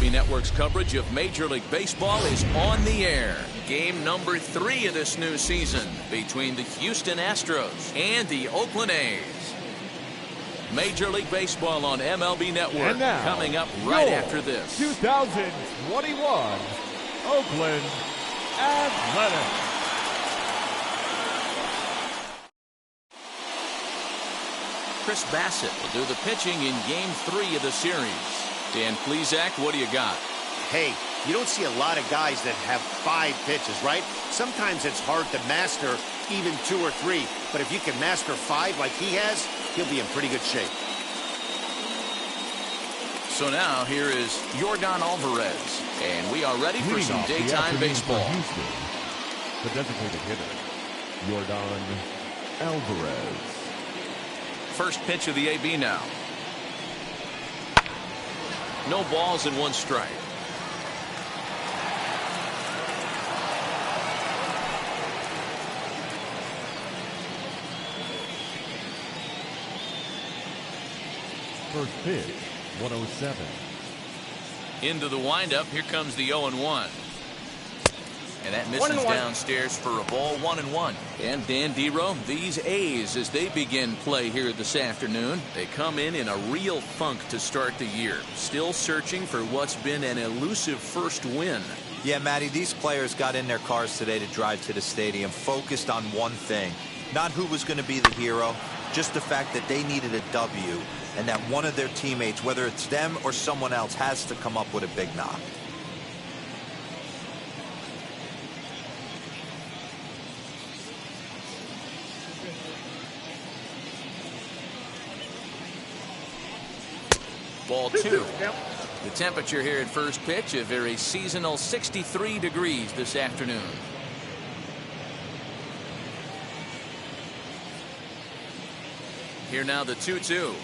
MLB Network's coverage of Major League Baseball is on the air. Game number 3 of this new season between the Houston Astros and the Oakland A's. Major League Baseball on MLB Network coming up right after this. 2021 Oakland Athletics. Chris Bassett will do the pitching in Game 3 of the series. Dan Plesac, what do you got? Hey, you don't see a lot of guys that have 5 pitches, right? Sometimes it's hard to master even 2 or 3. But if you can master 5 like he has, he'll be in pretty good shape. So now here is Jorgon Alvarez. And we are ready for some daytime baseball. The designated hitter, Jorgon Alvarez. First pitch of the AB now. No balls and 1 strike. First pitch, 107. Into the windup. Here comes the 0-1. And that misses downstairs for a ball. 1-1. And Dan Dero, these A's, as they begin play here this afternoon, they come in a real funk to start the year. Still searching for what's been an elusive first win. Yeah, Matty, these players got in their cars today to drive to the stadium, focused on one thing. Not who was going to be the hero, just the fact that they needed a W, and that one of their teammates, whether it's them or someone else, has to come up with a big knock. Ball 2. The temperature here at first pitch, a very seasonal 63 degrees this afternoon. Here now the 2-2.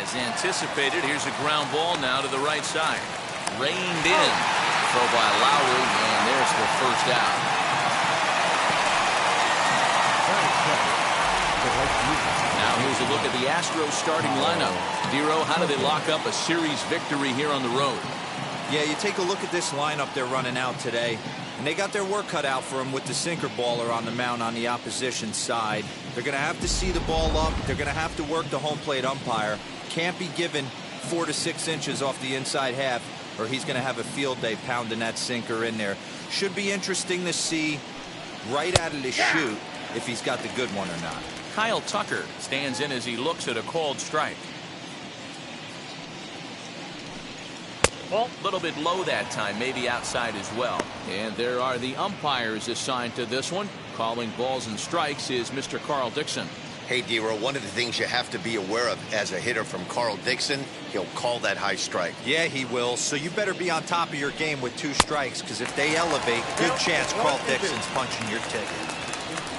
As anticipated, here's a ground ball now to the right side. Reined in. Throw by Lowry, and there's the first out. Now here's a look at the Astros starting lineup. Dero, how do they lock up a series victory here on the road? Yeah, you take a look at this lineup they're running out today, and they got their work cut out for them with the sinker baller on the mound on the opposition side. They're going to have to see the ball up. They're going to have to work the home plate umpire. Can't be given 4 to 6 inches off the inside half, or he's going to have a field day pounding that sinker in there. Should be interesting to see right out of the chute if he's got the good one or not. Kyle Tucker stands in as he looks at a called strike. A little bit low that time, maybe outside as well. And there are the umpires assigned to this one. Calling balls and strikes is Mr. Carl Dixon. Hey, Dero, one of the things you have to be aware of as a hitter from Carl Dixon, he'll call that high strike. Yeah, he will. So you better be on top of your game with 2 strikes, because if they elevate, good chance Carl Dixon's punching your ticket.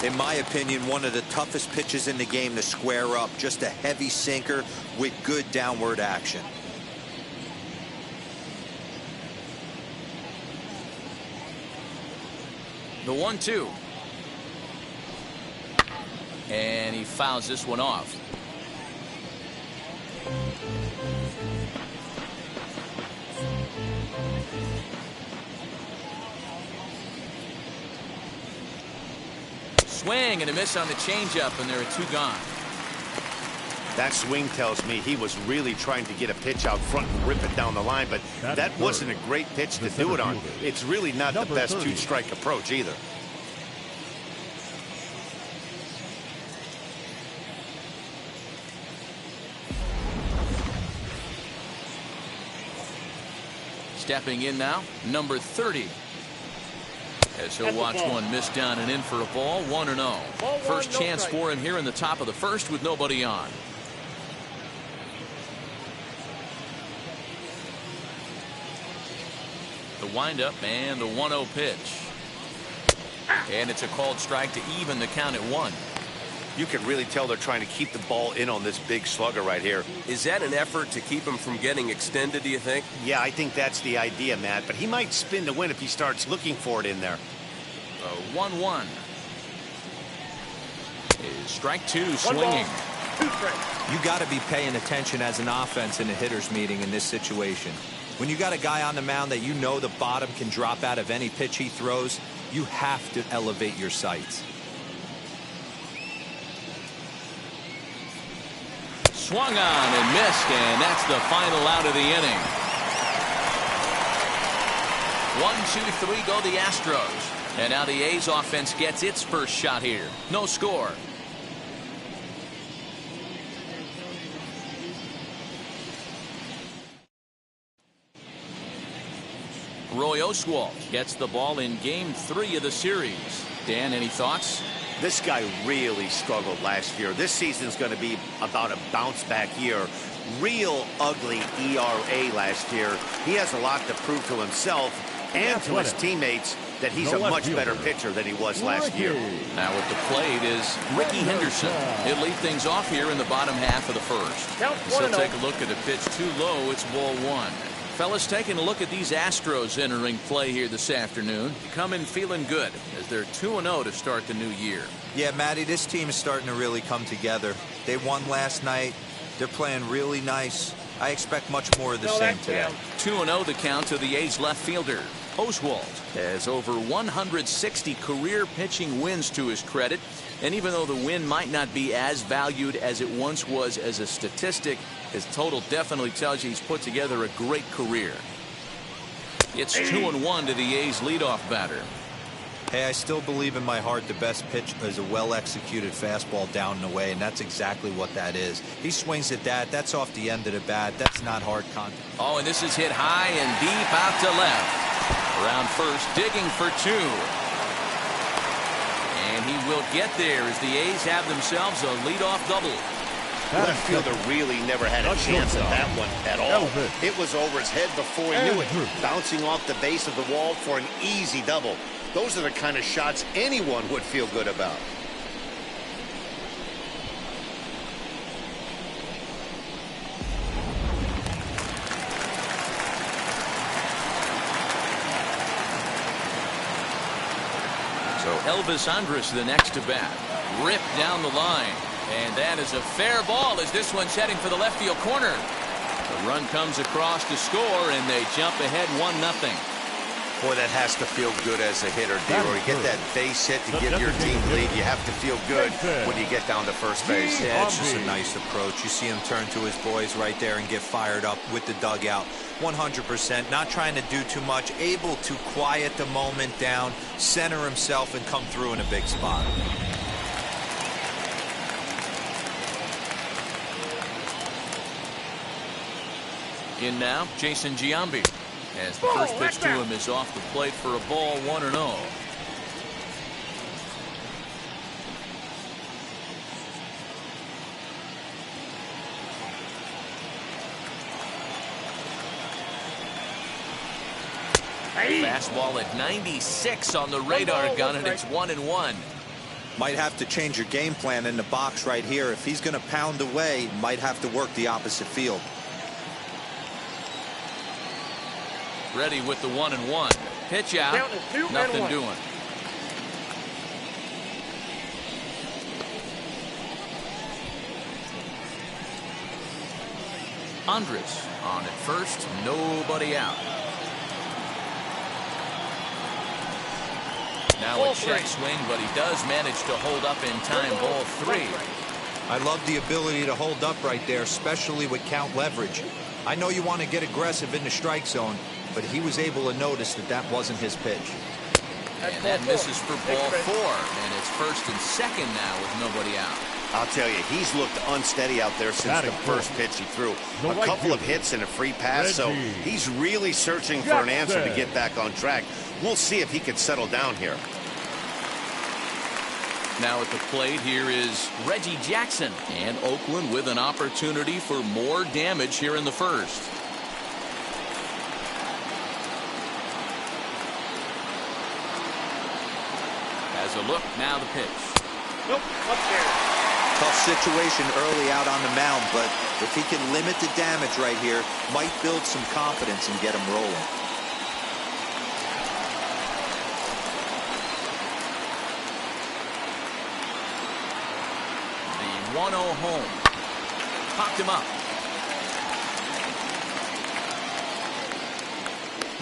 In my opinion, one of the toughest pitches in the game to square up. Just a heavy sinker with good downward action. The 1-2. And he fouls this one off. Swing and a miss on the changeup, and there are 2 gone. That swing tells me he was really trying to get a pitch out front and rip it down the line, but that wasn't a great pitch to do it on. It's really not the best 2-strike approach either. Stepping in now, number 30. As he'll watch one miss down and in for a ball. 1-0. First chance for him here in the top of the first with nobody on. The windup and the 1-0 pitch. And it's a called strike to even the count at 1. You can really tell they're trying to keep the ball in on this big slugger right here. Is that an effort to keep him from getting extended, do you think? Yeah, I think that's the idea, Matt. But he might spin to win if he starts looking for it in there. 1-1. Strike two, swinging. You got to be paying attention as an offense in a hitter's meeting in this situation. When you got a guy on the mound that you know the bottom can drop out of any pitch he throws, you have to elevate your sights. Swung on and missed, and that's the final out of the inning. 1-2-3 go the Astros. And now the A's offense gets its first shot here. No score. Roy Oswalt gets the ball in Game 3 of the series. Dan, any thoughts? This guy really struggled last year. This season's going to be about a bounce back year. Real ugly ERA last year. He has a lot to prove to himself and to his teammates that he's a much better pitcher than he was last year. Now at the plate is Ricky Henderson. He'll lead things off here in the bottom half of the first. So take a look at a pitch too low. It's ball one. Fellas, taking a look at these Astros entering play here this afternoon. Coming feeling good as they're 2-0 to start the new year. Yeah, Matty, this team is starting to really come together. They won last night. They're playing really nice. I expect much more of the same today. 2-0 the count to the A's left fielder. Oswalt has over 160 career pitching wins to his credit. And even though the win might not be as valued as it once was as a statistic, his total definitely tells you he's put together a great career. It's 2-1 to the A's leadoff batter. Hey, I still believe in my heart the best pitch is a well-executed fastball down and away, and that's exactly what that is. He swings at that. That's off the end of the bat. That's not hard contact. Oh, and this is hit high and deep out to left. Around first, digging for two. And he will get there as the A's have themselves a leadoff double. Left fielder really never had a chance at that one at all. It was over his head before he knew it, bouncing off the base of the wall for an easy double. Those are the kind of shots anyone would feel good about. So Elvis Andrus the next to bat. Ripped down the line. And that is a fair ball as this one's heading for the left field corner. The run comes across to score, and they jump ahead 1-0. Boy, that has to feel good as a hitter, D-Roy. You get that base hit to give your team the lead. You have to feel good when you get down to first base. Yeah, it's just a nice approach. You see him turn to his boys right there and get fired up with the dugout. 100%, not trying to do too much, able to quiet the moment down, center himself, and come through in a big spot. In now, Jason Giambi. As the first pitch to him is off the plate for a ball, 1-0. Fastball at 96 on the radar gun, and it's 1-1. Might have to change your game plan in the box right here. If he's going to pound away, might have to work the opposite field. Ready with the 1-1. Pitch out. Nothing doing. Andrus on at first. Nobody out. Now a check swing, but he does manage to hold up in time. Ball 3. I love the ability to hold up right there, especially with count leverage. I know you want to get aggressive in the strike zone, but he was able to notice that that wasn't his pitch. And that misses for ball 4, and it's first and second now with nobody out. I'll tell you, he's looked unsteady out there since the first pitch he threw. A couple of hits and a free pass, so he's really searching for an answer to get back on track. We'll see if he can settle down here. Now at the plate here is Reggie Jackson, and Oakland with an opportunity for more damage here in the first. As a look, now the pitch. Nope, upstairs. Tough situation early out on the mound, but if he can limit the damage right here, might build some confidence and get him rolling. The 1-0 home. Popped him up.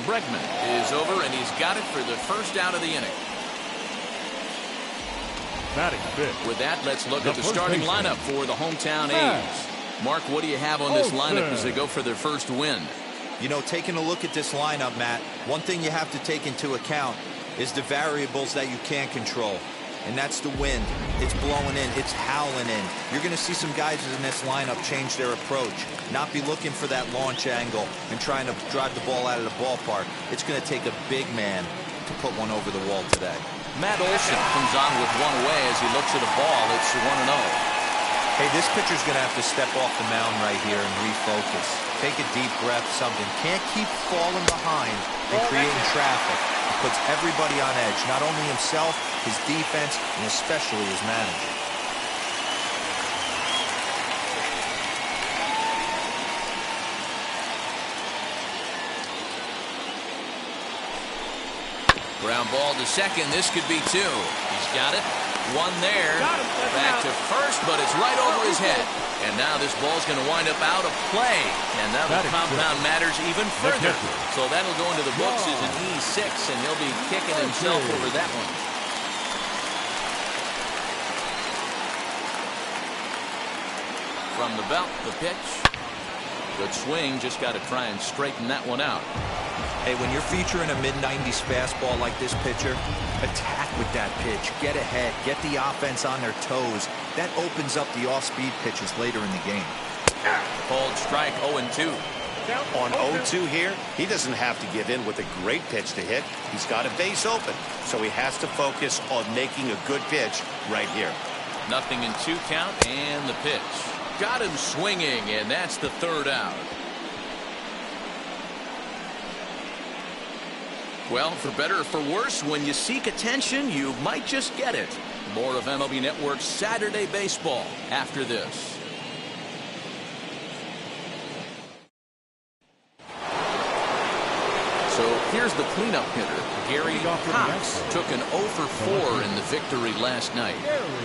Bregman is over, and he's got it for the first out of the inning. With that, let's look at the starting lineup for the hometown A's. Mark, what do you have on this lineup as they go for their first win? You know, taking a look at this lineup, Matt, one thing you have to take into account is the variables that you can't control. And that's the wind. It's blowing in. It's howling in. You're going to see some guys in this lineup change their approach, not be looking for that launch angle and trying to drive the ball out of the ballpark. It's going to take a big man to put one over the wall today. Matt Olson comes on with one away as he looks at a ball. It's 1-0. Hey, this pitcher's going to have to step off the mound right here and refocus. Take a deep breath, something. Can't keep falling behind and creating traffic. It puts everybody on edge, not only himself, his defense, and especially his manager. Ground ball to second. This could be two. He's got it. One there. Back to first, but it's right over his head. And now this ball's going to wind up out of play. And now the compound matters even further. So that'll go into the books as an E6, and he'll be kicking himself over that one. From the belt, the pitch. Good swing. Just got to try and straighten that one out. Hey, when you're featuring a mid-90s fastball like this pitcher, attack with that pitch. Get ahead. Get the offense on their toes. That opens up the off-speed pitches later in the game. Called strike 0-2. On 0-2 here, he doesn't have to give in with a great pitch to hit. He's got a base open, so he has to focus on making a good pitch right here. 0-2 count, and the pitch. Got him swinging, and that's the third out. Well, for better or for worse, when you seek attention, you might just get it. More of MLB Network's Saturday Baseball after this. So here's the cleanup hitter. Gary Cox took an 0 for 4 in the victory last night.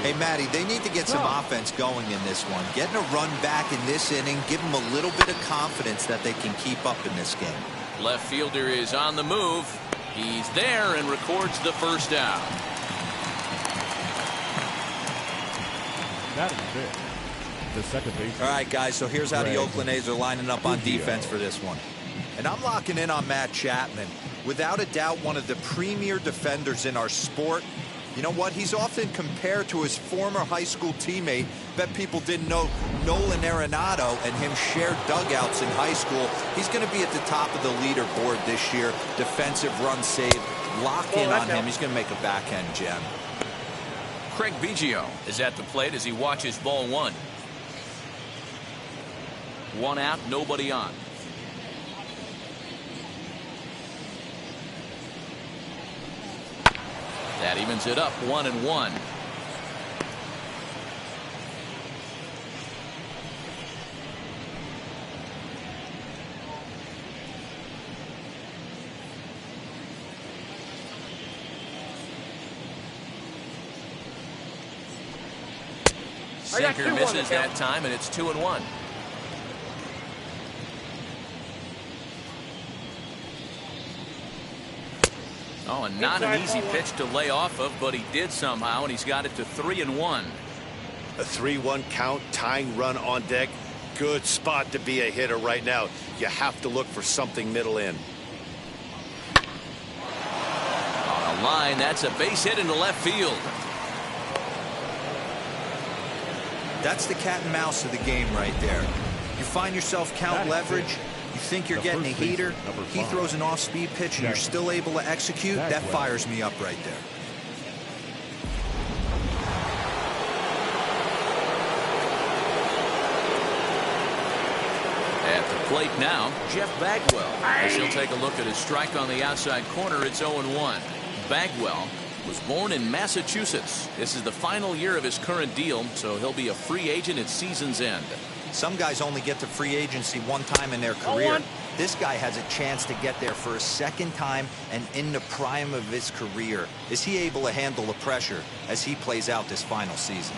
Hey, Matty, they need to get some offense going in this one. Getting a run back in this inning, give them a little bit of confidence that they can keep up in this game. Left fielder is on the move. He's there and records the first out. That is it. The second base. All right, guys, so here's how the Oakland A's are lining up on defense for this one. And I'm locking in on Matt Chapman. Without a doubt, one of the premier defenders in our sport. You know what? He's often compared to his former high school teammate. Bet people didn't know Nolan Arenado and him shared dugouts in high school. He's going to be at the top of the leaderboard this year. Defensive run saved. Lock in on him. He's going to make a backhand gem. Craig Biggio is at the plate as he watches ball one. One out, nobody on. That evens it up, 1-1. Sinker misses that time, and it's 2-1. Oh, and not an easy pitch to lay off of, but he did somehow, and he's got it to 3-1. A 3-1 count, tying run on deck. Good spot to be a hitter right now. You have to look for something middle in. On a line, that's a base hit into left field. That's the cat and mouse of the game right there. You find yourself count leverage. You think you're getting a heater. He throws an off-speed pitch and you're still able to execute. That fires me up right there. At the plate now, Jeff Bagwell. As he'll take a look at his strike on the outside corner, it's 0-1. Bagwell was born in Massachusetts. This is the final year of his current deal, so he'll be a free agent at season's end. Some guys only get to free agency one time in their career. This guy has a chance to get there for a second time and in the prime of his career. Is he able to handle the pressure as he plays out this final season?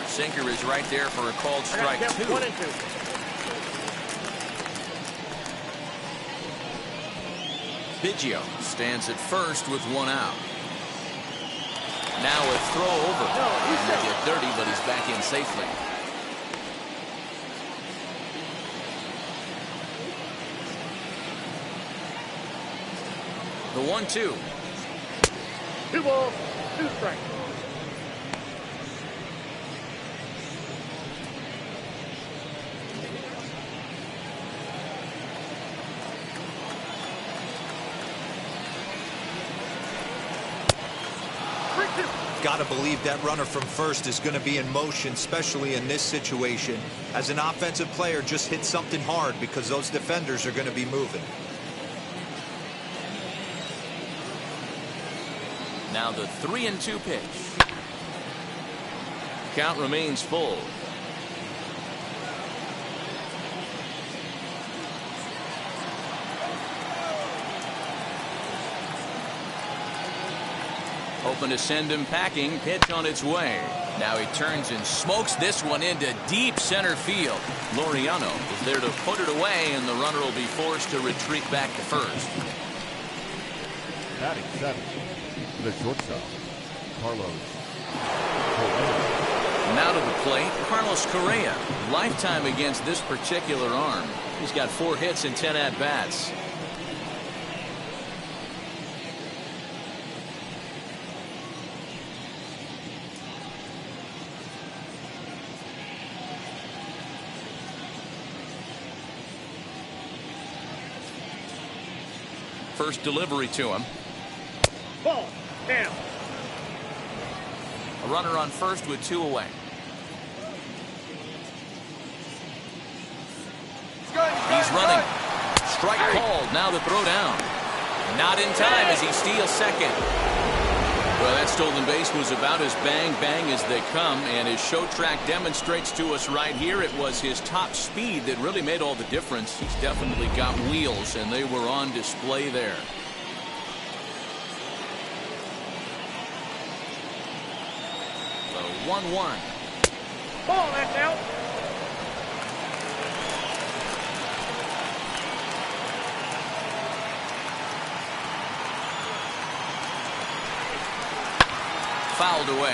Sinker is right there for a called strike 2. 1 and 2. Biggio stands at first with 1 out. Now a throw over. And they get dirty, but he's back in safely. The 1-2. 2 balls, 2 strikes. Got to believe that runner from first is going to be in motion, especially in this situation. As an offensive player, just hit something hard because those defenders are going to be moving. Now the 3-2 pitch. Count remains full. Hoping to send him packing. Pitch on its way. Now he turns and smokes this one into deep center field. Laureano is there to put it away, and the runner will be forced to retreat back to first. Batting 7, the shortstop, Carlos. Now to the plate, Carlos Correa. Lifetime against this particular arm. He's got 4 hits and 10 at-bats. First delivery to him. Ball, down. A runner on first with 2 away. He's running. Strike called. Now the throw down. Not in time as he steals second. Well, that stolen base was about as bang as they come, and his show track demonstrates to us right here it was his top speed that really made all the difference. He's definitely got wheels, and they were on display there. The 1-1. Ball, that's out. Fouled away.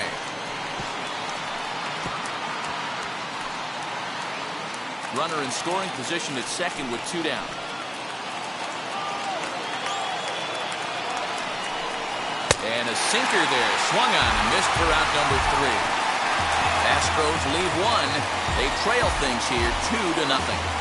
Runner in scoring position at second with 2 down. And a sinker there. Swung on and missed for out number 3. Astros leave 1. They trail things here 2-0.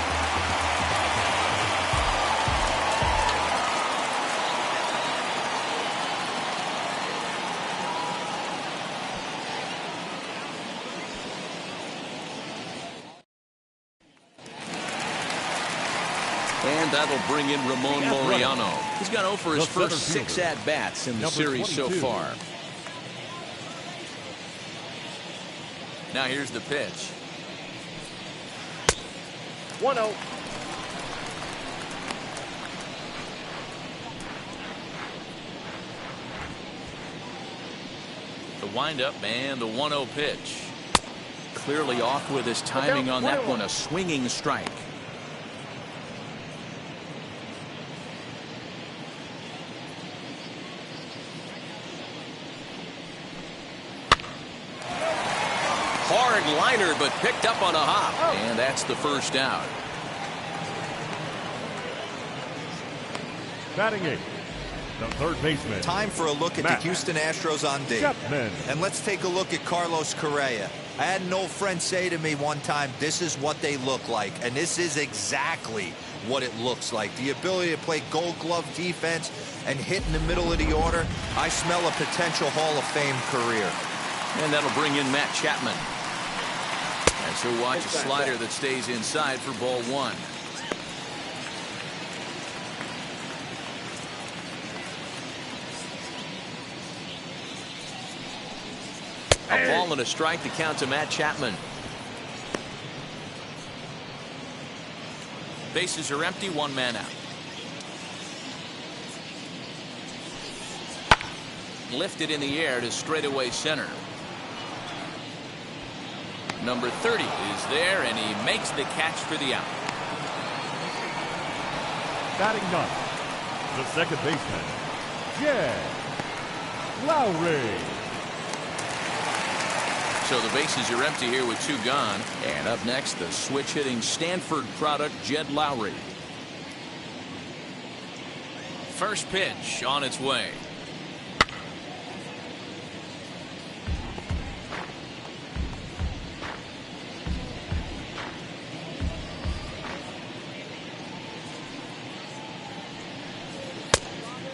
And that'll bring in Ramon Laureano. He's got 0 for his first 6 at-bats in the series so far. Now here's the pitch. 1-0. The windup and the 1-0 pitch. Clearly off with his timing on that one. A swinging strike. Hard liner, but picked up on a hop. And that's the first out. Batting 8, the third baseman. Time for a look at the Houston Astros on D. Chapman. And let's take a look at Carlos Correa. I had an old friend say to me one time, this is what they look like. And this is exactly what it looks like. The ability to play gold glove defense and hit in the middle of the order. I smell a potential Hall of Fame career. And that'll bring in Matt Chapman. As he'll watch a slider that stays inside for ball 1. A ball and a strike to count to Matt Chapman. Bases are empty, one man out. Lifted in the air to straightaway center. Number 30 is there, and he makes the catch for the out. Batting ninth, the second baseman, Jed Lowry. So the bases are empty here with two gone. And up next, the switch-hitting Stanford product, Jed Lowry. First pitch on its way.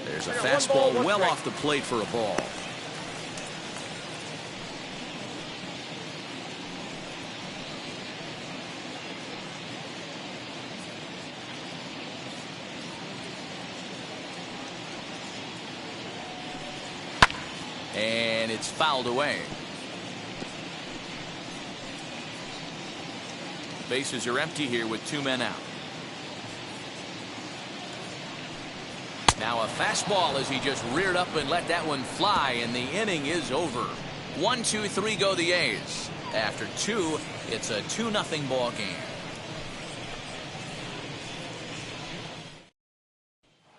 There's a fastball well off the plate for a ball. And it's fouled away. Bases are empty here with two men out. Now a fastball as he just reared up and let that one fly, and the inning is over. 1-2-3 go the A's. After two, it's a 2-0 ball game.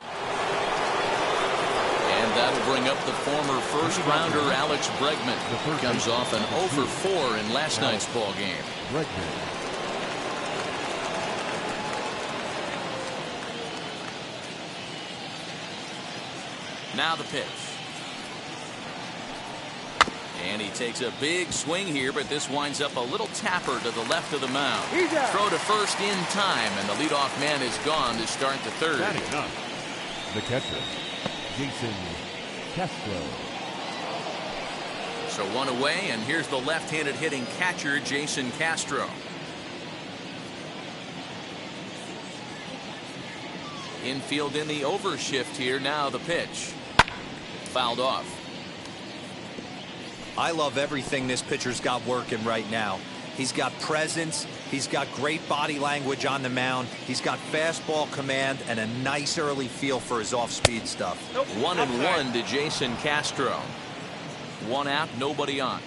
And that'll bring up the former first-rounder Alex Bregman. Comes off an 0-for-4 in last night's ball game. Bregman. Now the pitch. And he takes a big swing here, but this winds up a little tapper to the left of the mound. Throw to first in time, and the leadoff man is gone to start the third. Batting ninth, the catcher, Jason Castro. So one away, and here's the left-handed hitting catcher, Jason Castro. Infield in the overshift here. Now the pitch. Fouled off. I love everything this pitcher's got working right now. He's got presence. He's got great body language on the mound. He's got fastball command and a nice early feel for his off-speed stuff. 1-1 to Jason Castro. One out, nobody on.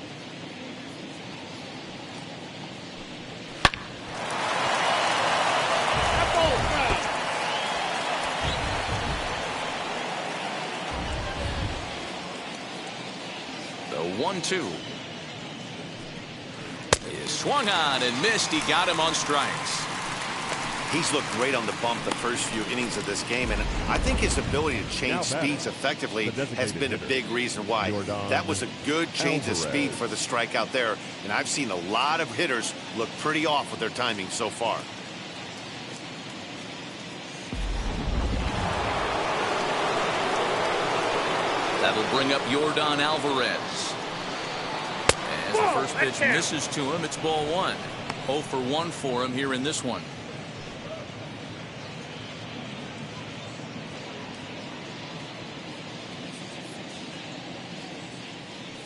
The 1-2 is swung on and missed. He got him on strikes. He's looked great on the bump the first few innings of this game, and I think his ability to change speeds effectively has been a big reason why. That was a good change of speed for the strikeout there, and I've seen a lot of hitters look pretty off with their timing so far. That'll bring up Jorgon Alvarez. As the first pitch misses to him, it's ball one. 0-for-1 for him here in this one.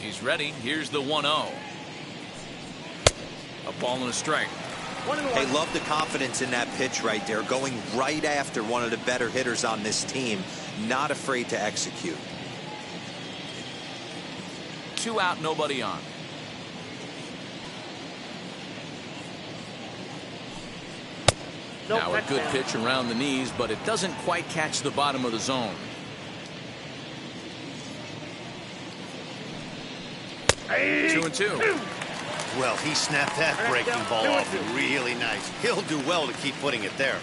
He's ready. Here's the 1-0. A ball and a strike. Hey, love the confidence in that pitch right there. Going right after one of the better hitters on this team. Not afraid to execute. 2 out, nobody on. Now a good pitch around the knees, but it doesn't quite catch the bottom of the zone. Hey. 2-2. Well, he snapped that breaking ball off really nice. He'll do well to keep putting it there.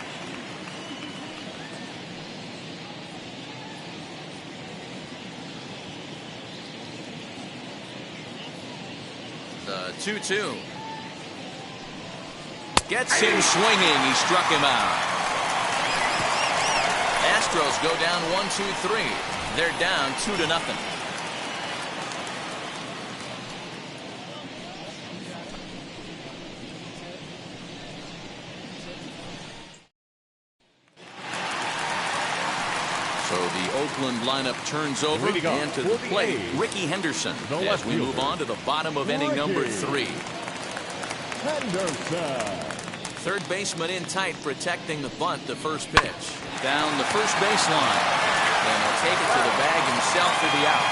The 2-2. Gets him swinging. He struck him out. Astros go down 1-2-3. They're down 2-0. So the Oakland lineup turns over, Leading off and to the for the plate, A's, Ricky Henderson, the as left we move fielder, on to the bottom of inning number Ricky 3. Henderson. Third baseman in tight, protecting the bunt. The first pitch down the first baseline, and he'll take it to the bag himself for the out.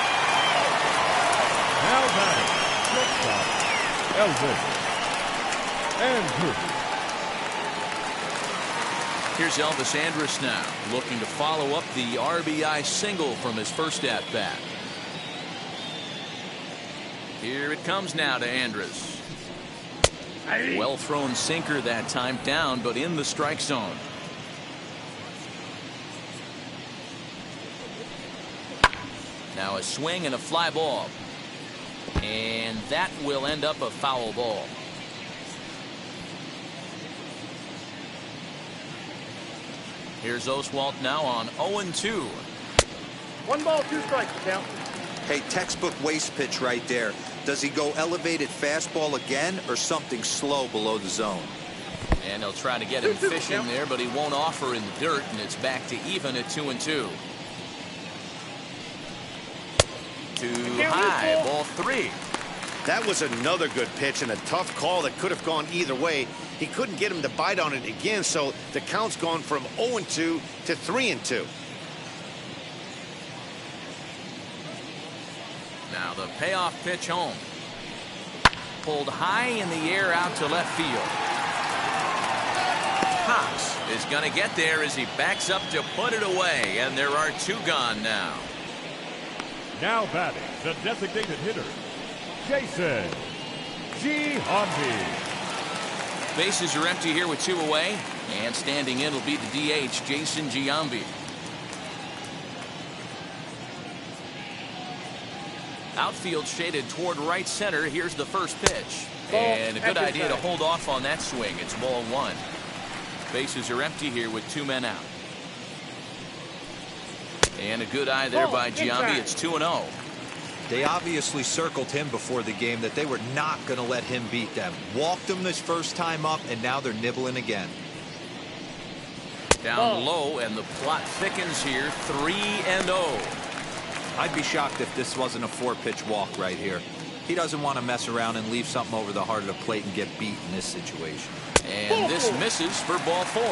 Now batting, shortstop, Elvis Andrus. Here's Elvis Andrus now, looking to follow up the RBI single from his first at-bat. Here it comes now to Andrus. Well thrown sinker that time, down but in the strike zone. Now a swing and a fly ball, and that will end up a foul ball. Here's Oswalt now on 0-2. 1 ball, 2 strikes, the count. Hey, textbook waste pitch right there. Does he go elevated fastball again or something slow below the zone? And he'll try to get him fishing there, but he won't offer in the dirt, and it's back to even at 2-2. Too high, ball 3. That was another good pitch and a tough call that could have gone either way. He couldn't get him to bite on it again, so the count's gone from 0-2 to 3-2. Now the payoff pitch home. Pulled high in the air out to left field. Cox is going to get there as he backs up to put it away, and there are 2 gone now. Now batting, the designated hitter, Jason Giambi. Bases are empty here with 2 away, and standing in will be the DH, Jason Giambi. Outfield shaded toward right center. Here's the first pitch. And a good idea to hold off on that swing. It's ball 1. Bases are empty here with 2 men out. And a good eye there by Giambi. It's 2-0. They obviously circled him before the game that they were not going to let him beat them. Walked him this first time up, and now they're nibbling again. Down low, and the plot thickens here. 3-0. I'd be shocked if this wasn't a 4-pitch walk right here. He doesn't want to mess around and leave something over the heart of the plate and get beat in this situation. And this misses for ball 4.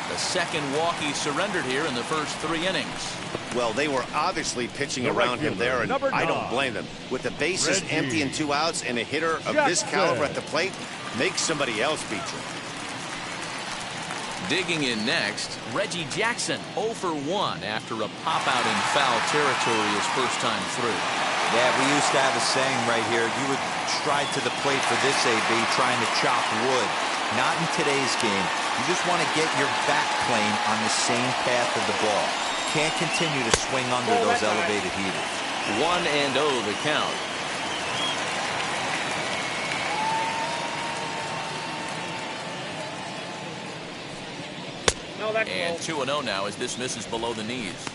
The second walk he surrendered here in the first 3 innings. Well, they were obviously pitching around him there, and I don't blame them. With the bases empty and 2 outs, and a hitter of this caliber at the plate, make somebody else beat you. Digging in next, Reggie Jackson 0 for 1 after a pop-out in foul territory his first time through. Yeah, we used to have a saying right here. You would stride to the plate for this AB trying to chop wood. Not in today's game. You just want to get your back plane on the same path of the ball. Can't continue to swing under those elevated heaters. 1-0 the count. And 2-0 now as this misses below the knees.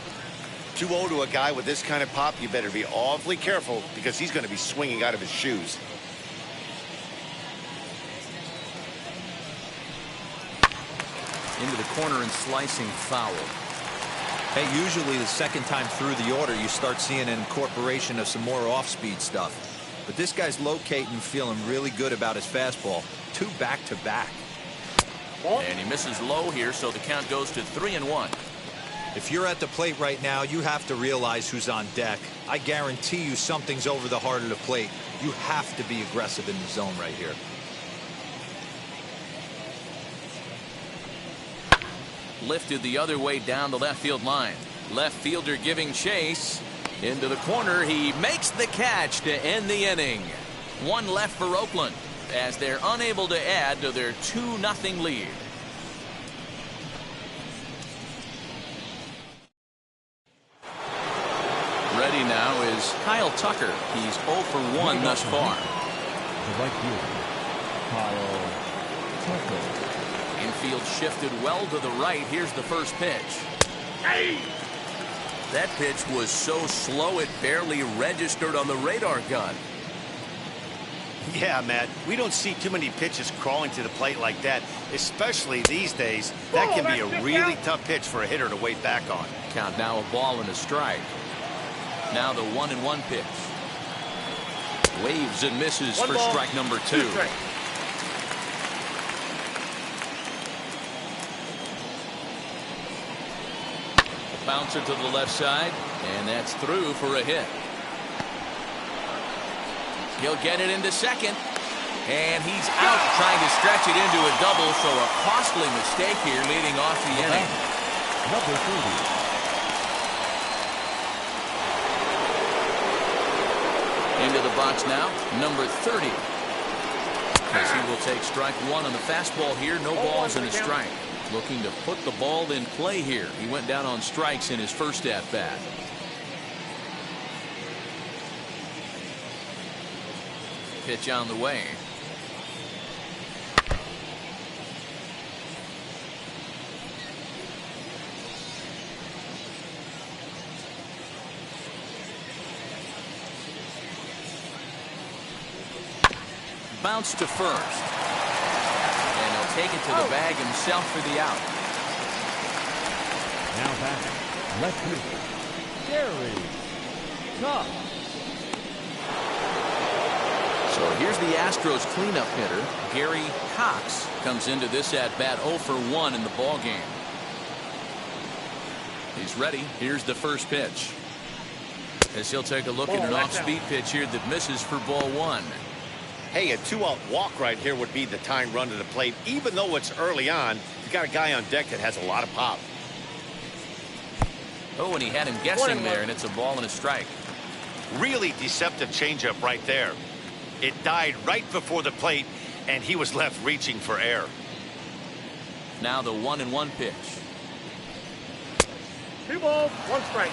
2-0 to a guy with this kind of pop, you better be awfully careful because he's going to be swinging out of his shoes. Into the corner and slicing foul. Hey, usually the second time through the order you start seeing an incorporation of some more off-speed stuff. But this guy's locating, feeling really good about his fastball. 2 back-to-back. And he misses low here, so the count goes to 3-1. If you're at the plate right now, you have to realize who's on deck. I guarantee you something's over the heart of the plate. You have to be aggressive in the zone right here. Lifted the other way down the left field line. Left fielder giving chase. Into the corner, he makes the catch to end the inning. 1 left for Oakland as they're unable to add to their 2-0 lead. Ready now is Kyle Tucker. He's 0 for 1 thus far. The right fielder, Kyle Tucker. Infield shifted well to the right. Here's the first pitch. Hey! That pitch was so slow it barely registered on the radar gun. Yeah, Matt, we don't see too many pitches crawling to the plate like that, especially these days. That can be a really tough pitch for a hitter to wait back on. Count now, a ball and a strike. Now the 1-1 pitch. Waves and misses for strike number 2. Bouncer to the left side, and that's through for a hit. He'll get it into second, and he's out trying to stretch it into a double, so a costly mistake here leading off the inning. Number 30. Into the box now, number 30. As he will take strike 1 on the fastball here, no balls and a strike. Looking to put the ball in play here. He went down on strikes in his first at bat. Pitch on the way. Bounce to first. And he'll take it to the bag himself for the out. Now back. Left field. Gary Tuck. So here's the Astros cleanup hitter. Gary Cox comes into this at bat 0 for 1 in the ball game. He's ready. Here's the first pitch. As he'll take a look at an off-speed pitch here that misses for ball 1. Hey, a 2-out walk right here would be the time run to the plate. Even though it's early on, you got a guy on deck that has a lot of pop. Oh, and he had him guessing there, and it's a ball and a strike. Really deceptive changeup right there. It died right before the plate, and he was left reaching for air. Now the 1-1 pitch. 2 balls, 1 strike.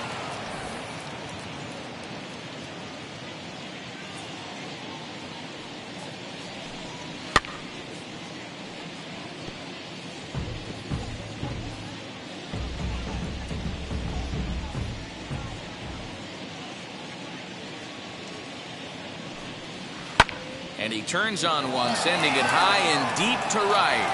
And he turns on one, sending it high and deep to right.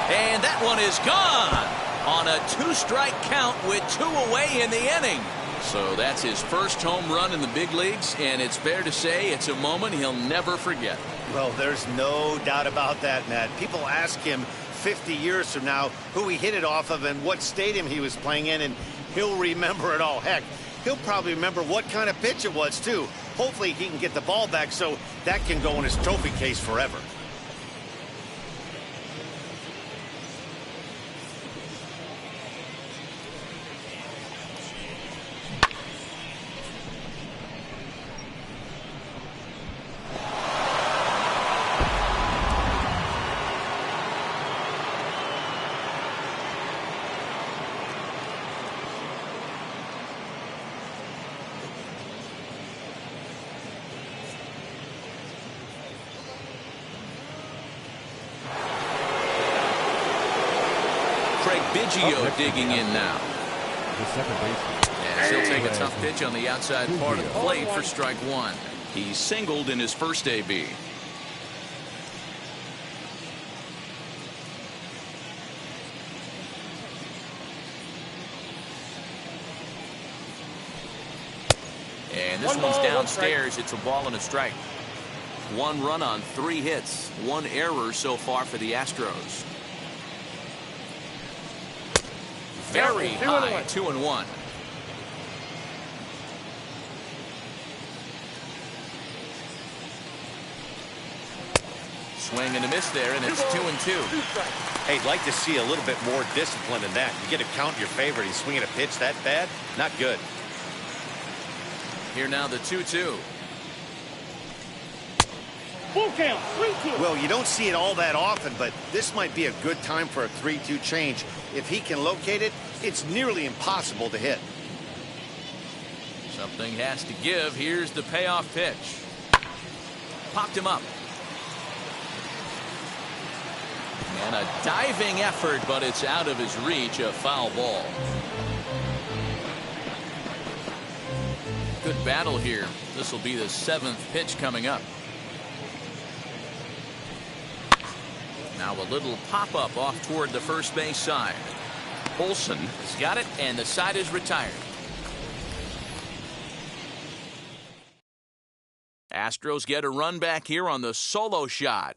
And that one is gone on a 2-strike count with 2 away in the inning. So that's his first home run in the big leagues, and it's fair to say it's a moment he'll never forget. Well, there's no doubt about that, Matt. People ask him 50 years from now who he hit it off of and what stadium he was playing in, and he'll remember it all. Heck, he'll probably remember what kind of pitch it was, too. Hopefully he can get the ball back so that can go in his trophy case forever. Biggio digging in now. The second baseman. As he'll take a tough pitch on the outside part of the plate for strike 1. He singled in his first AB. And this one's downstairs. It's a ball and a strike. 1 run on 3 hits. 1 error so far for the Astros. Very high, 2-1. Swing and a miss there, and it's 2-2. Hey, I'd like to see a little bit more discipline in that. You get a count in your favor, and he's swinging a pitch that bad? Not good. Here now the 2-2. Full count, 3-2. Well, you don't see it all that often, but this might be a good time for a 3-2 change. If he can locate it, it's nearly impossible to hit. Something has to give. Here's the payoff pitch. Popped him up. And a diving effort, but it's out of his reach. A foul ball. Good battle here. This will be the 7th pitch coming up. Now a little pop-up off toward the first base side. Olsen has got it, and the side is retired. Astros get a run back here on the solo shot.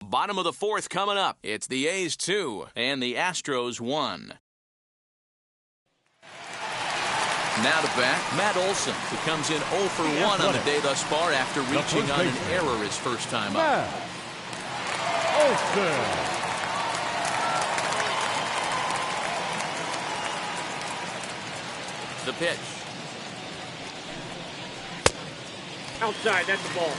Bottom of the fourth coming up. It's the A's 2 and the Astros 1. Now to bat, Matt Olson, who comes in 0 for 1 on the day thus far after reaching on an error his first time up. Olson. The pitch. Outside, that's the ball.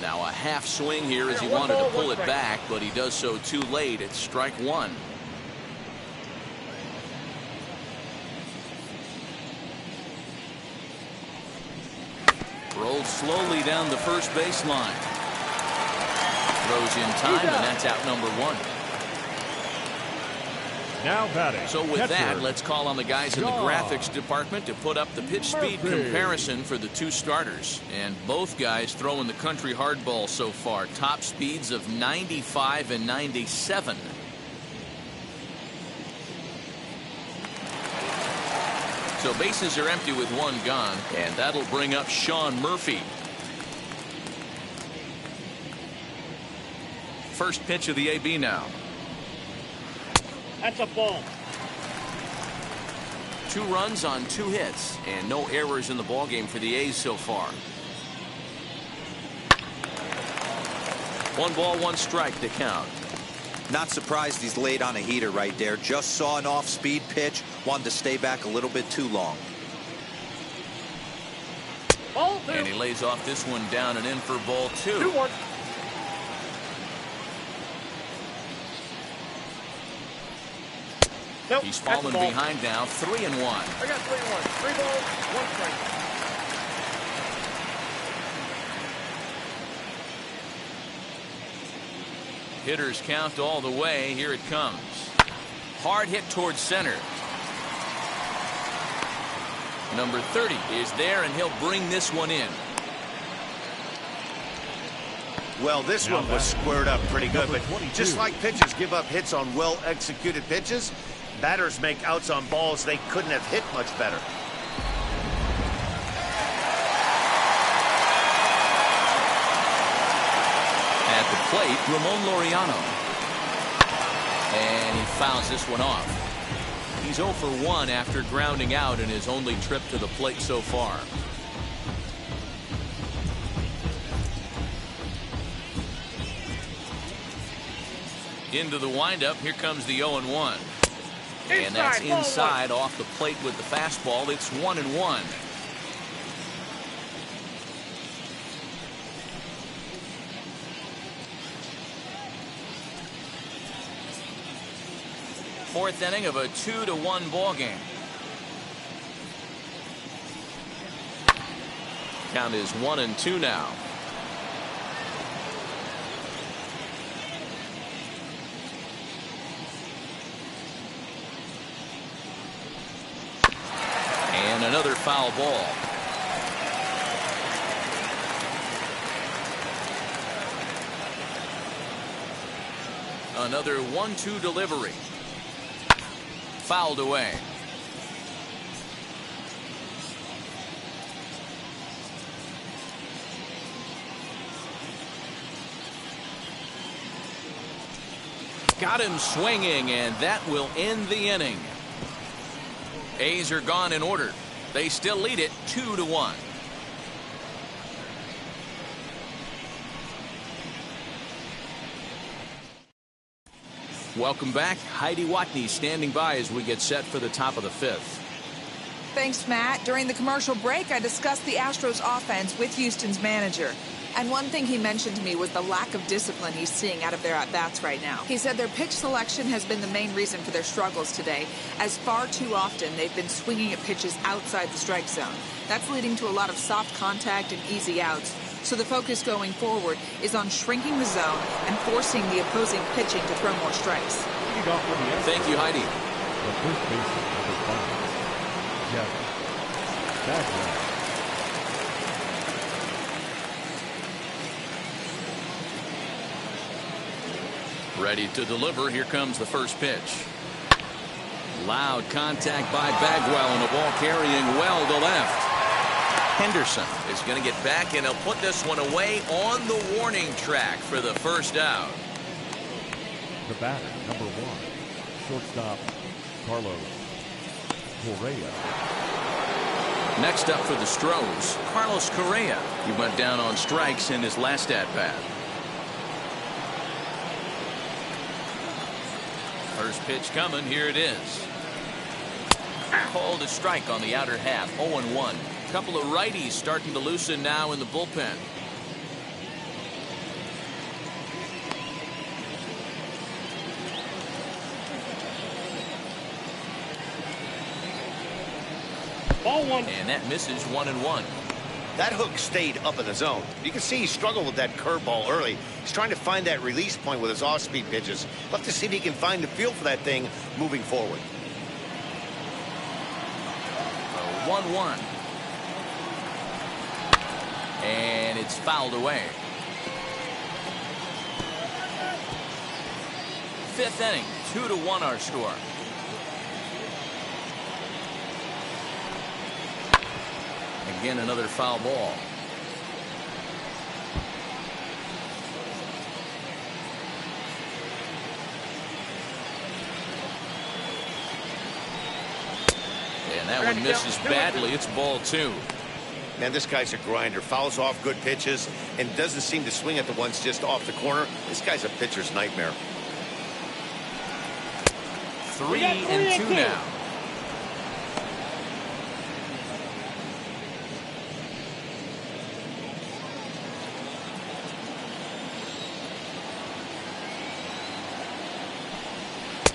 Now a half swing here as he wanted to pull it back, but he does so too late. It's strike one. Rolled slowly down the first baseline. Throws in time, and that's out number one. Now batting. So with catcher, that, let's call on the guys in the graphics department to put up the pitch speed comparison for the two starters. And both guys throwing the country hardball so far. Top speeds of 95 and 97. So bases are empty with one gone, and that'll bring up Sean Murphy. First pitch of the AB now. That's a ball. 2 runs on 2 hits, and no errors in the ballgame for the A's so far. 1 ball, 1 strike to count. Not surprised he's laid on a heater right there. Just saw an off-speed pitch. Wanted to stay back a little bit too long. Ball 2. And he lays off this one down and in for ball 2. 2-1. Nope, He's that's fallen the ball. behind now, 3-1. I got 3-1. 3 balls, 1 strike. Hitters count all the way. Here it comes. Hard hit towards center. Number 30 is there, and he'll bring this one in. Well, this one was squared up pretty good, but just like pitchers give up hits on well-executed pitches, batters make outs on balls they couldn't have hit much better. At the plate, Ramon Laureano. And he fouls this one off. He's 0 for 1 after grounding out in his only trip to the plate so far. Into the windup. Here comes the 0-1. And that's inside off the plate with the fastball. It's 1-1. Fourth inning of a 2-1 ball game. Count is 1-2 now. And another foul ball. Another 1-2 delivery. Fouled away. Got him swinging, and that will end the inning. A's are gone in order. They still lead it 2-1. Welcome back. Heidi Watney standing by as we get set for the top of the 5th. Thanks, Matt. During the commercial break, I discussed the Astros offense with Houston's manager. And one thing he mentioned to me was the lack of discipline he's seeing out of their at-bats right now. He said their pitch selection has been the main reason for their struggles today, as far too often they've been swinging at pitches outside the strike zone. That's leading to a lot of soft contact and easy outs. So the focus going forward is on shrinking the zone and forcing the opposing pitching to throw more strikes. Thank you, Heidi. Ready to deliver. Here comes the first pitch. Loud contact by Bagwell, and the ball carrying well to left. Henderson is going to get back, and he'll put this one away on the warning track for the first out. The batter, number 1, shortstop Carlos Correa. Next up for the Astros, Carlos Correa. He went down on strikes in his last at-bat. First pitch coming. Here it is. Called a strike on the outer half. 0-1. Couple of righties starting to loosen now in the bullpen. Ball 1. And that misses 1-1. That hook stayed up in the zone. You can see he struggled with that curveball early. He's trying to find that release point with his off-speed pitches. Love to see if he can find the feel for that thing moving forward. 1-1. And it's fouled away. Fifth inning, 2-1 our score. Again, another foul ball. And that one misses badly. It's ball 2. Man, this guy's a grinder. Fouls off good pitches and doesn't seem to swing at the ones just off the corner. This guy's a pitcher's nightmare. 3-2 now.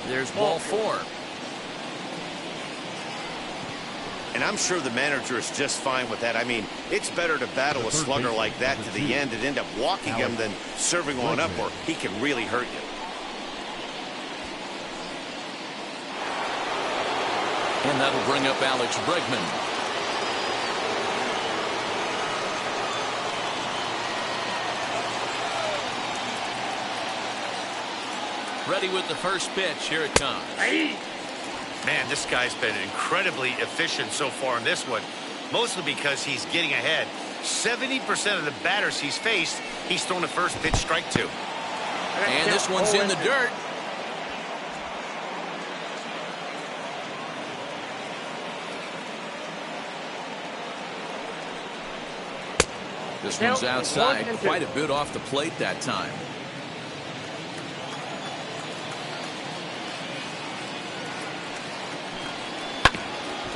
There's ball 4. And I'm sure the manager is just fine with that. I mean, it's better to battle a slugger like that to the end and end up walking him than serving one up where he can really hurt you. And that'll bring up Alex Bregman. Ready with the first pitch. Here it comes. Man, this guy's been incredibly efficient so far in this one, mostly because he's getting ahead. 70% of the batters he's faced, he's thrown the first pitch strike to. And this one's in the dirt. This one's outside, quite a bit off the plate that time.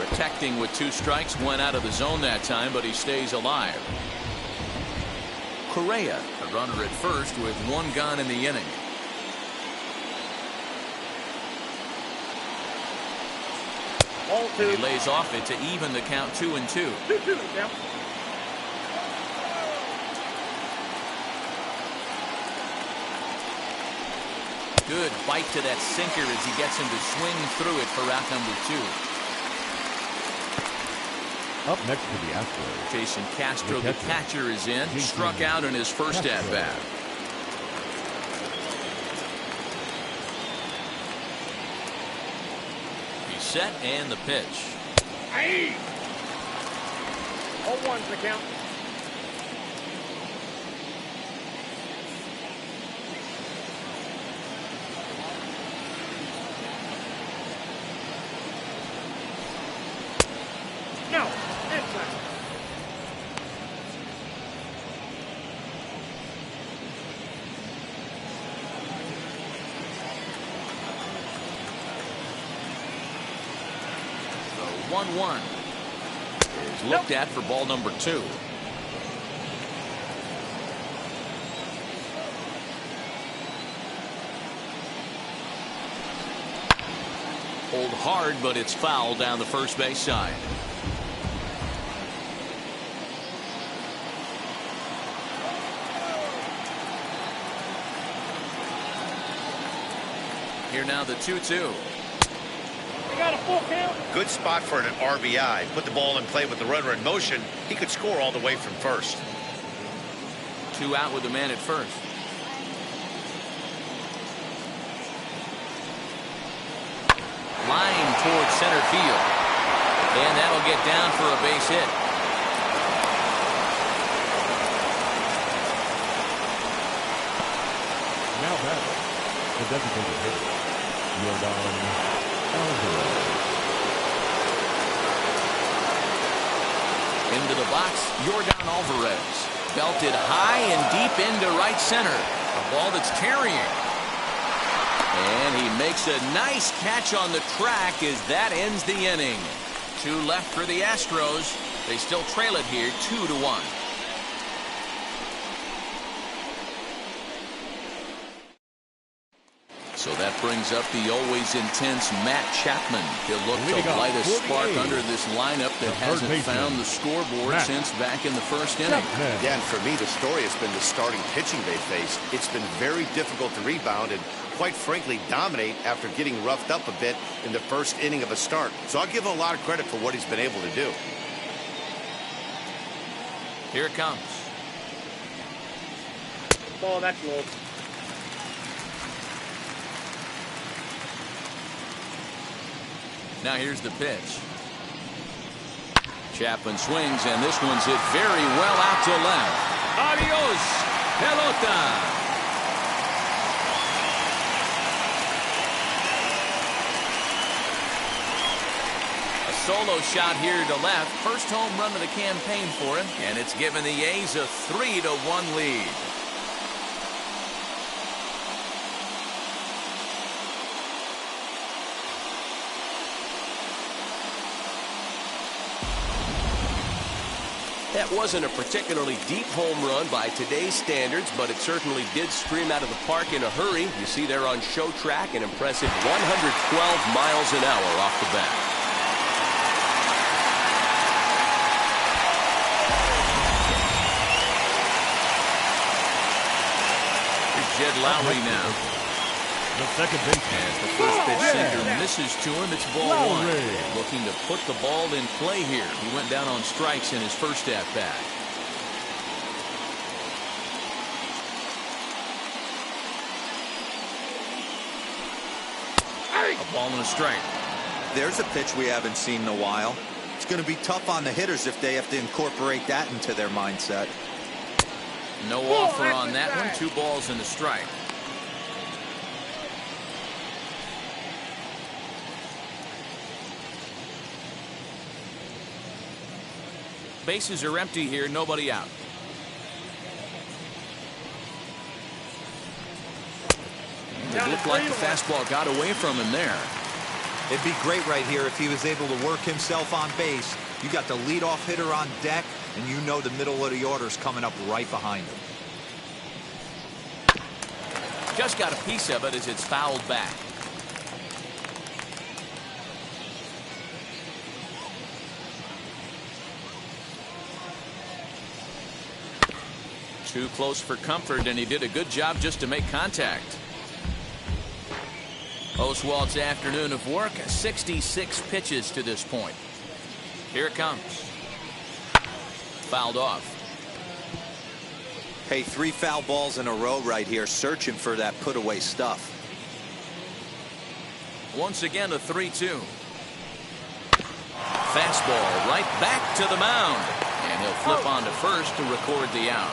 Protecting with 2 strikes, went out of the zone that time, but he stays alive. Correa, a runner at first with 1 gone in the inning. Ball 2. And he lays off it to even the count 2-2. 2-2. Yep. Good bite to that sinker as he gets him to swing through it for out number 2. Up next for the Astros, Jason Castro, the catcher, is in. Struck out in his first at-bat. He's set, and the pitch. 0-1's the count. No. Inside. The 1-1 is looked at for ball number 2. Hold hard, but it's foul down the first base side. Here now the 2-2. They got a full count. Good spot for an RBI. Put the ball in play with the runner in motion. He could score all the way from first. 2 out with the man at first. towards center field. And that'll get down for a base hit. Now back. The designated hitter, Jorgon Alvarez. Into the box, Jorgon Alvarez. Belted high and deep into right center. A ball that's carrying. And he makes a nice catch on the track as that ends the inning. 2 left for the Astros. They still trail it here 2-1. So that brings up the always intense Matt Chapman. He'll look to light a spark under this lineup that hasn't found the scoreboard since back in the first inning. Yeah, and for me, the story has been the starting pitching they faced. It's been very difficult to rebound and, quite frankly, dominate after getting roughed up a bit in the first inning of a start. So I'll give him a lot of credit for what he's been able to do. Here it comes. Oh, that's low. Now here's the pitch. Chapman swings, and this one's hit very well out to left. Adios, pelota. A solo shot here to left. First home run of the campaign for him, and it's given the A's a 3-1 lead. That wasn't a particularly deep home run by today's standards, but it certainly did scream out of the park in a hurry. You see there on show track an impressive 112 miles an hour off the bat. Here's Jed Lowry now. The second baseman. As the first pitch sinker misses to him, it's ball one. Looking to put the ball in play here. He went down on strikes in his first at bat. A ball and a strike. There's a pitch we haven't seen in a while. It's going to be tough on the hitters if they have to incorporate that into their mindset. No offer on that one. 2 balls and a strike. Bases are empty here, nobody out. It looked like the fastball got away from him there. It'd be great right here if he was able to work himself on base. You got the leadoff hitter on deck, and you know the middle of the order is coming up right behind him. Just got a piece of it as it's fouled back. Too close for comfort, and he did a good job just to make contact. Oswalt's afternoon of work, 66 pitches to this point. Here it comes. Fouled off. Hey, 3 foul balls in a row right here, searching for that put-away stuff. Once again, a 3-2. Fastball right back to the mound. And he'll flip on to first to record the out.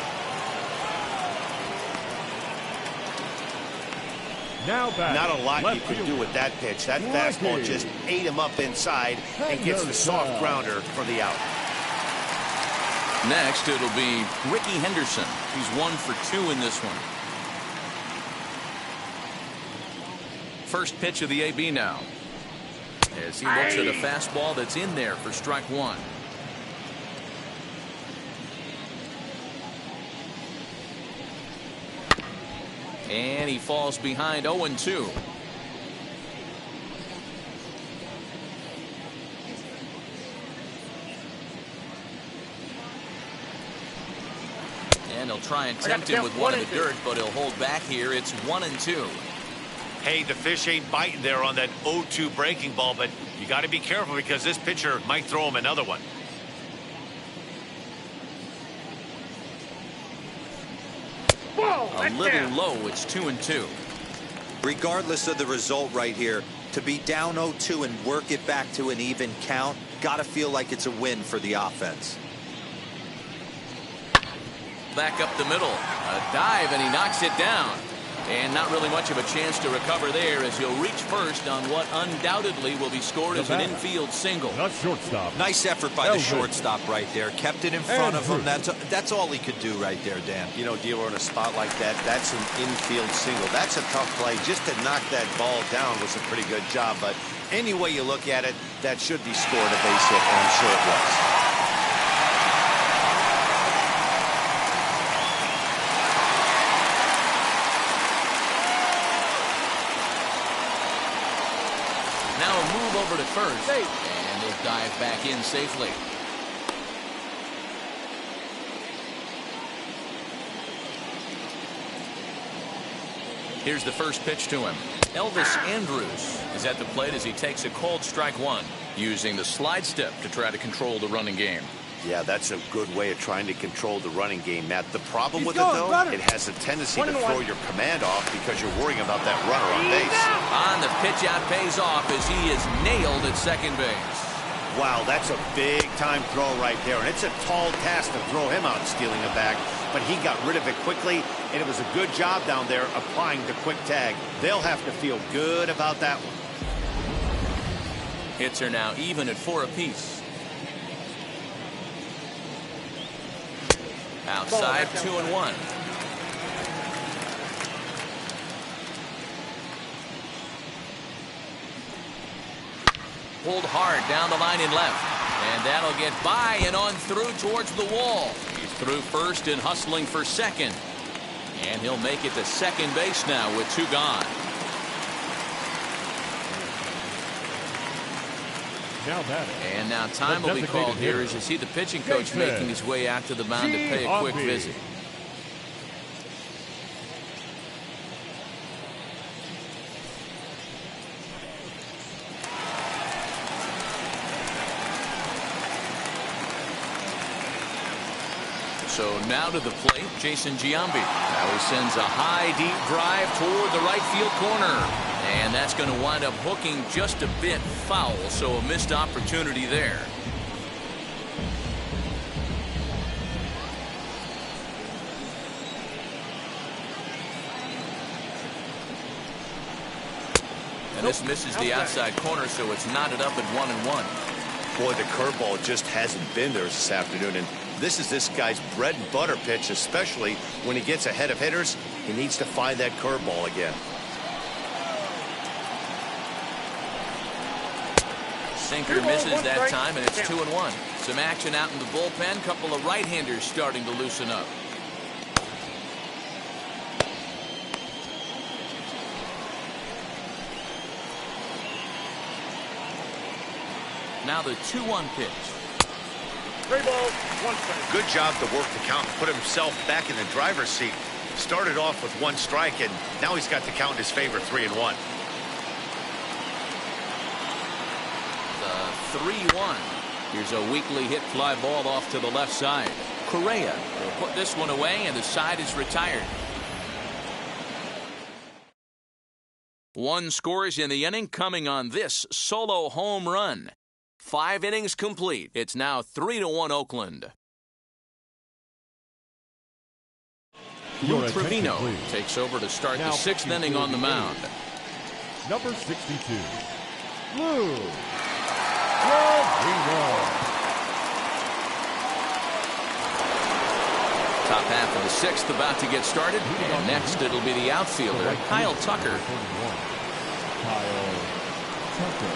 Now back. Not a lot you Left can field. do with that pitch. That fastball just ate him up inside and gets the soft grounder for the out. Next, it'll be Ricky Henderson. He's 1 for 2 in this one. First pitch of the AB now. As he looks at a fastball that's in there for strike 1. And he falls behind 0-2. And he'll try and tempt him with one in the dirt, but he'll hold back here. It's 1-2. Hey, the fish ain't biting there on that 0-2 breaking ball, but you got to be careful because this pitcher might throw him another one. A little low. It's 2-2. Regardless of the result right here, To be down 0-2 and work it back to an even count, gotta feel like it's a win for the offense. Back up the middle. A dive, and he knocks it down. And not really much of a chance to recover there as he'll reach first on what undoubtedly will be scored as an infield single. That's shortstop. Nice effort by the shortstop right there. Kept it in front of him. That's all he could do right there, Dan. You know, D'Lo, in a spot like that, that's an infield single. That's a tough play. Just to knock that ball down was a pretty good job. But any way you look at it, that should be scored a base hit, and I'm sure it was. Now a move over to first, and they'll dive back in safely. Here's the first pitch to him. Elvis Andrus is at the plate as he takes a called strike one, using the slide step to try to control the running game. Yeah, that's a good way of trying to control the running game, Matt. The problem with it, though, it has a tendency to throw your command off because you're worrying about that runner on base. On the pitch out pays off as he is nailed at second base. Wow, that's a big-time throw right there, and it's a tall task to throw him out stealing a bag, but he got rid of it quickly, and it was a good job down there applying the quick tag. They'll have to feel good about that one. Hits are now even at 4 apiece. Outside, 2-1. Pulled hard down the line in left. And that'll get by and on through towards the wall. He's through first and hustling for second. And he'll make it to second base now with 2 gone. Now batting. And now time will be called here as you see the pitching coach making his way out to the mound to pay a quick visit. So now to the plate, Jason Giambi. Now he sends a high, deep drive toward the right field corner. And that's going to wind up hooking just a bit foul, so a missed opportunity there. And this misses the outside corner, so it's knotted up at 1-1. Boy, the curveball just hasn't been there this afternoon, and this is this guy's bread and butter pitch, especially when he gets ahead of hitters. He needs to find that curveball again. Sinker misses that time, and it's 2-1. Some action out in the bullpen. Couple of right-handers starting to loosen up. Now the 2-1 pitch. 3 balls, 1 strike. Good job to work the count and put himself back in the driver's seat. Started off with 1 strike, and now he's got the count in his favor, 3-1. 3-1. Here's a weakly hit fly ball off to the left side. Correa will put this one away, and the side is retired. 1 scores in the inning coming on this solo home run. 5 innings complete. It's now 3-1 Oakland. Lou Trevino takes over to start the 6th inning on the mound. Number 62, Lou Trevino. Top half of the 6th about to get started. And next it'll be the outfielder, Kyle Tucker. Kyle Tucker.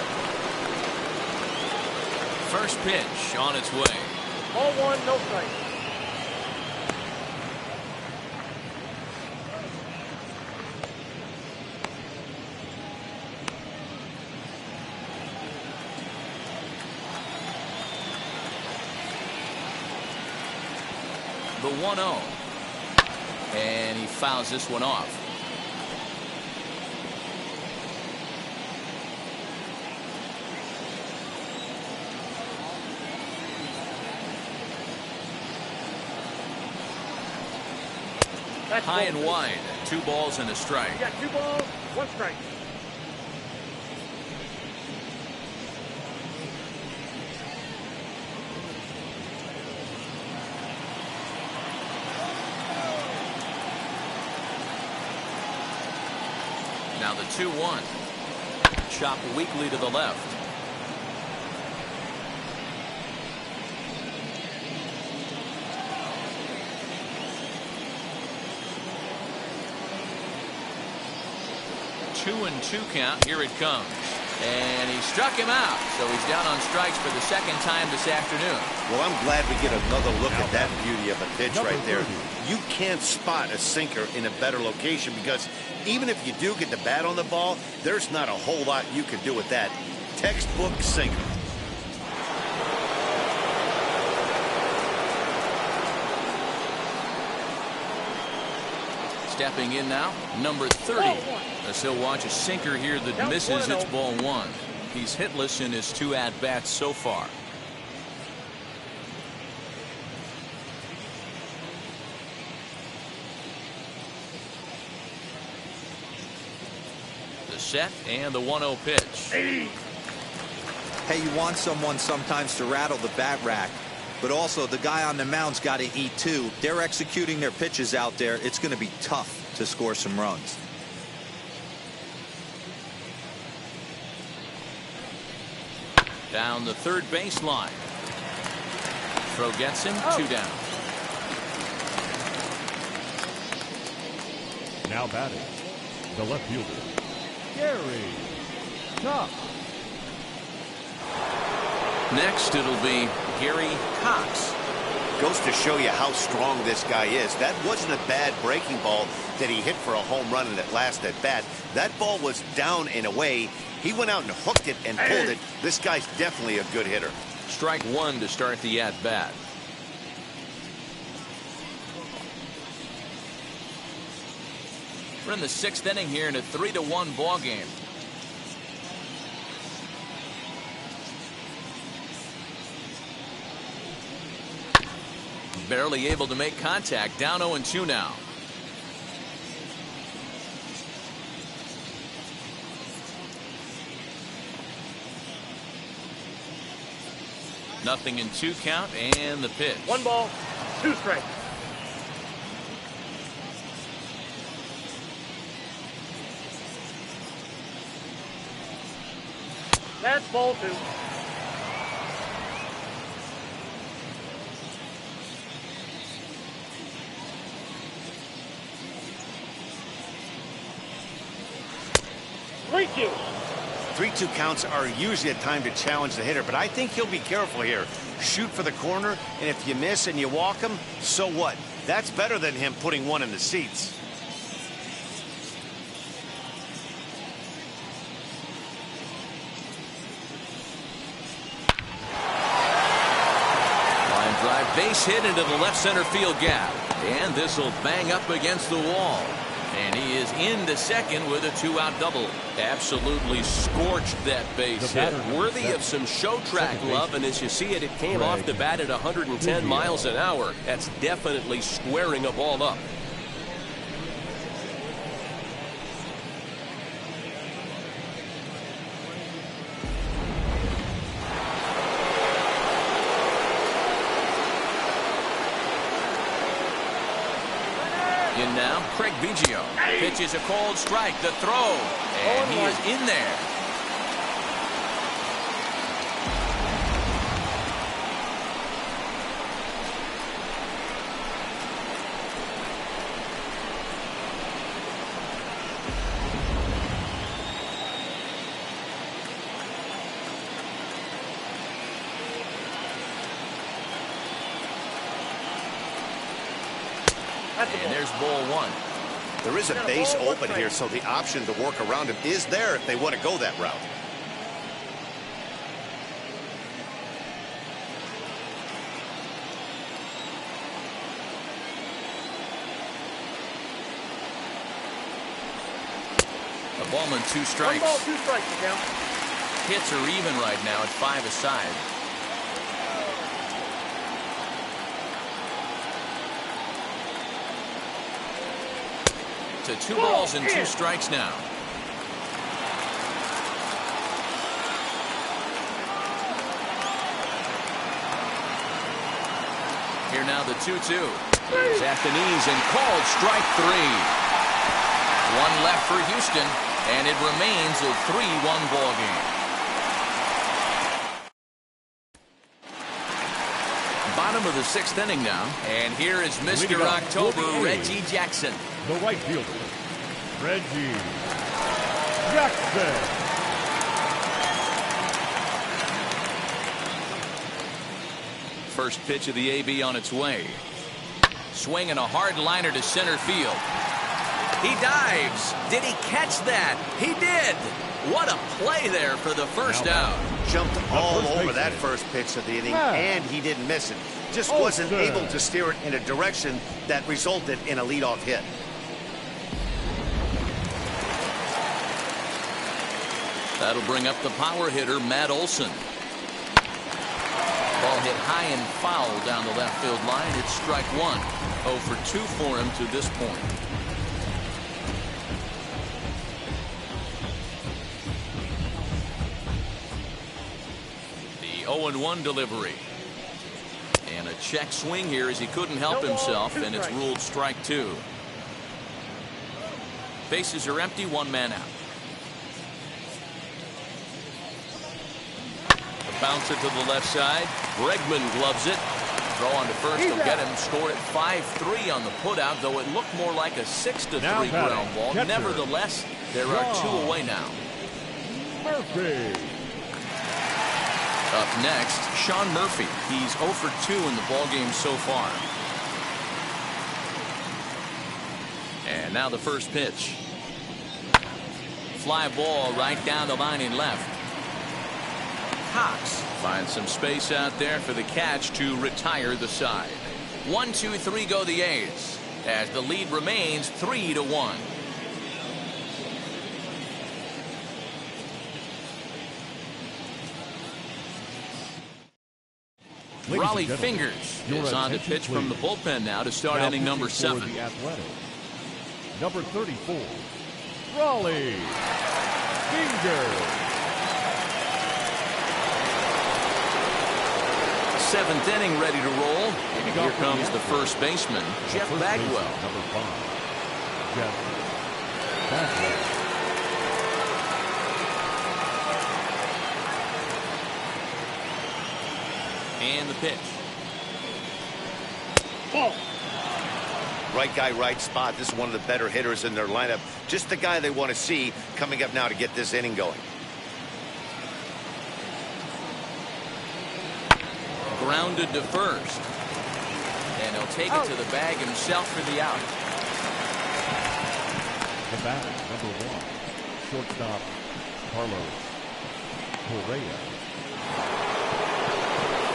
First pitch on its way. Ball 1, no strike. The 1-0. And he fouls this one off. That's High and wide. 2 balls and a strike. You got 2 balls, 1 strike. Now the 2-1. Chopped weakly to the left. Two and 2 count. Here it comes. And he struck him out. So he's down on strikes for the second time this afternoon. Well, I'm glad we get another look at that beauty of a pitch right there. You can't spot a sinker in a better location because even if you do get the bat on the ball, there's not a whole lot you can do with that. Textbook sinker. Stepping in now, number 30. As he'll watch a sinker here that misses. It's ball 1. He's hitless in his 2 at-bats so far. The set and the 1-0 pitch. Hey, you want someone sometimes to rattle the bat rack, but also the guy on the mound's got to eat too. They're executing their pitches out there. It's going to be tough to score some runs. Down the third baseline. Throw gets him. 2 down. Now batting, the left fielder, Gary Cox. Next, it'll be Gary Cox. Goes to show you how strong this guy is. That wasn't a bad breaking ball that he hit for a home run in that last at bat. That ball was down and away. He went out and hooked it and pulled it. This guy's definitely a good hitter. Strike 1 to start the at bat. We're in the 6th inning here in a 3-1 ball game. Barely able to make contact. Down 0-2 now. Nothing in 2 count and the pitch. 1 ball, 2 strikes. That's ball 2. Three 2. 3-2 counts are usually a time to challenge the hitter, but I think he'll be careful here. Shoot for the corner, and if you miss and you walk him, so what? That's better than him putting one in the seats. Line drive, base hit into the left center field gap. And this will bang up against the wall. And he is into second with a 2-out double. Absolutely scorched that base hit. Worthy of some show track love, and as you see it, it came off the bat at 110 miles an hour. That's definitely squaring a ball up. In now, Craig Biggio. Pitches a cold strike. The throw. And he is in there. And there's ball 1. There is a base open here, so the option to work around him is there if they want to go that route. A ball and 2 strikes. 1 ball, 2 strikes, now. Hits are even right now at 5 aside. To 2 balls and 2 strikes now. Here now the 2-2. He's at the knees and called strike 3. 1 left for Houston. And it remains a 3-1 ball game. Bottom of the 6th inning now. And here is Mr. October, Reggie Jackson. The right fielder, Reggie Jackson. First pitch of the AB on its way. Swinging a hard liner to center field. He dives. Did he catch that? He did. What a play there for the first out. Jumped all over that first pitch of the inning, and he didn't miss it. Just wasn't able to steer it in a direction that resulted in a leadoff hit. That'll bring up the power hitter, Matt Olson. Ball hit high and foul down the left field line. It's strike one. 0 for 2 for him to this point. The 0-1 delivery. And a check swing here as he couldn't help himself, and it's ruled strike 2. Bases are empty, 1 man out. Bouncer to the left side. Bregman gloves it. Throw on to first. He'll get him. Score at 5-3 on the putout, though it looked more like a 6-3 ground ball. Catcher. Nevertheless, there are 2 away now. Murphy. Up next, Sean Murphy. He's 0 for 2 in the ballgame so far. And now the first pitch. Fly ball right down the line in left. Cox finds some space out there for the catch to retire the side. 1, 2, 3 go the A's as the lead remains 3-1. Raleigh Fingers is on to pitch from the bullpen now to start inning number 7. Number 34, Raleigh Fingers. 7th inning ready to roll. Here comes the first baseman, Jeff Bagwell. Number 5, Jeff Bagwell. And the pitch. Ball. Right guy, right spot. This is one of the better hitters in their lineup. Just the guy they want to see coming up now to get this inning going. Grounded to first. And he'll take it to the bag himself for the out. The batter, number 1, shortstop, Carlos Correa.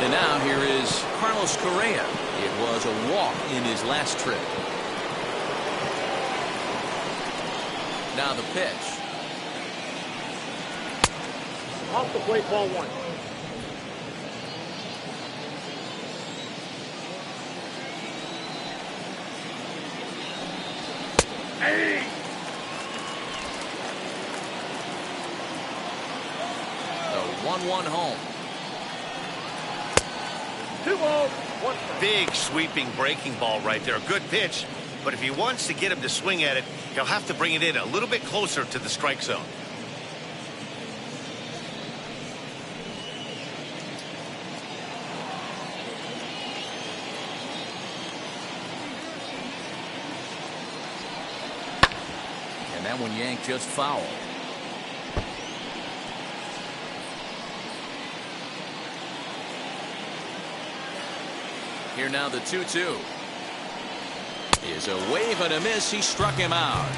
And now here is Carlos Correa. It was a walk in his last trip. Now the pitch. Off the plate, ball 1. Hey! The 1-1 home. 2 balls, 1 strike. Big sweeping breaking ball right there. Good pitch. But if he wants to get him to swing at it, he'll have to bring it in a little bit closer to the strike zone. And that one yanked just foul. Here now the 2-2. Is a wave and a miss. He struck him out.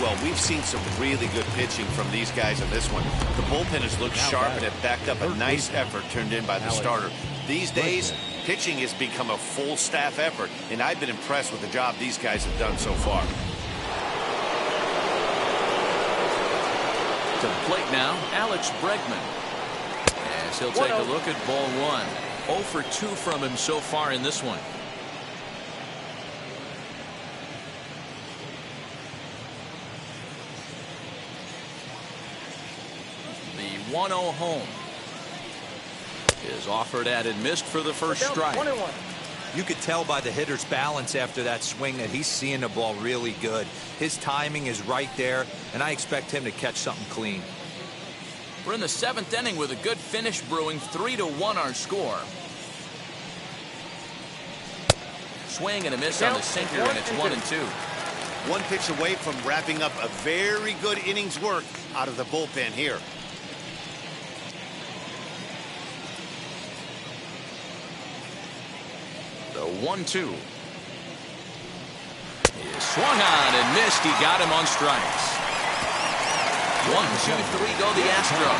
Well, we've seen some really good pitching from these guys in this one. The bullpen has looked sharp and it backed up a nice effort turned in by the starter. These days, pitching has become a full staff effort, and I've been impressed with the job these guys have done so far. To the plate now, Alex Bregman. As he'll take a look at ball 1. 0 for 2 from him so far in this one. The 1-0 home is offered at and missed for the first strike. 1-1. You could tell by the hitter's balance after that swing that he's seeing the ball really good. His timing is right there, and I expect him to catch something clean. We're in the 7th inning with a good finish brewing. 3-1 our score. Swing and a miss on the sinker, and it's 1-2. One pitch away from wrapping up a very good innings work out of the bullpen here. The 1-2. He swung on and missed. He got him on strikes. 1-2-3 go the Astros.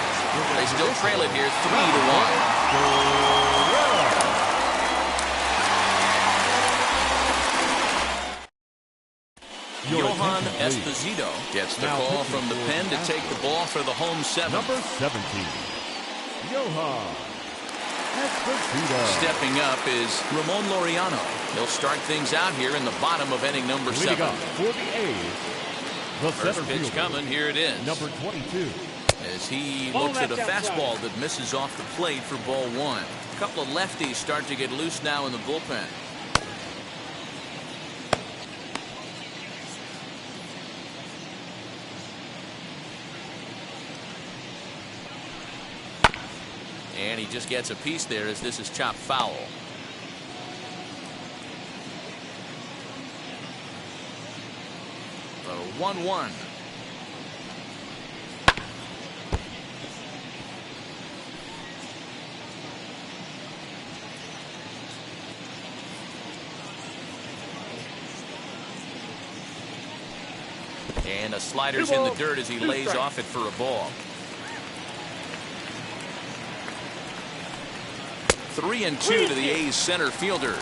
They still trail it here 3-1. Johan Esposito gets the call from the pen to take the ball for the home 7th. Number 17, Johan Esposito. Stepping up is Ramon Laureano. He'll start things out here in the bottom of inning number 7. Leading up for the A's, the First pitch fielder, coming. Here it is. number 22. As he looks at a fastball that misses off the plate for ball 1. A couple of lefties start to get loose now in the bullpen. And he just gets a piece there as this is chopped foul. The 1-1. And a slider's in the dirt as he lays off it for a ball. 3-2 to the A's center fielder.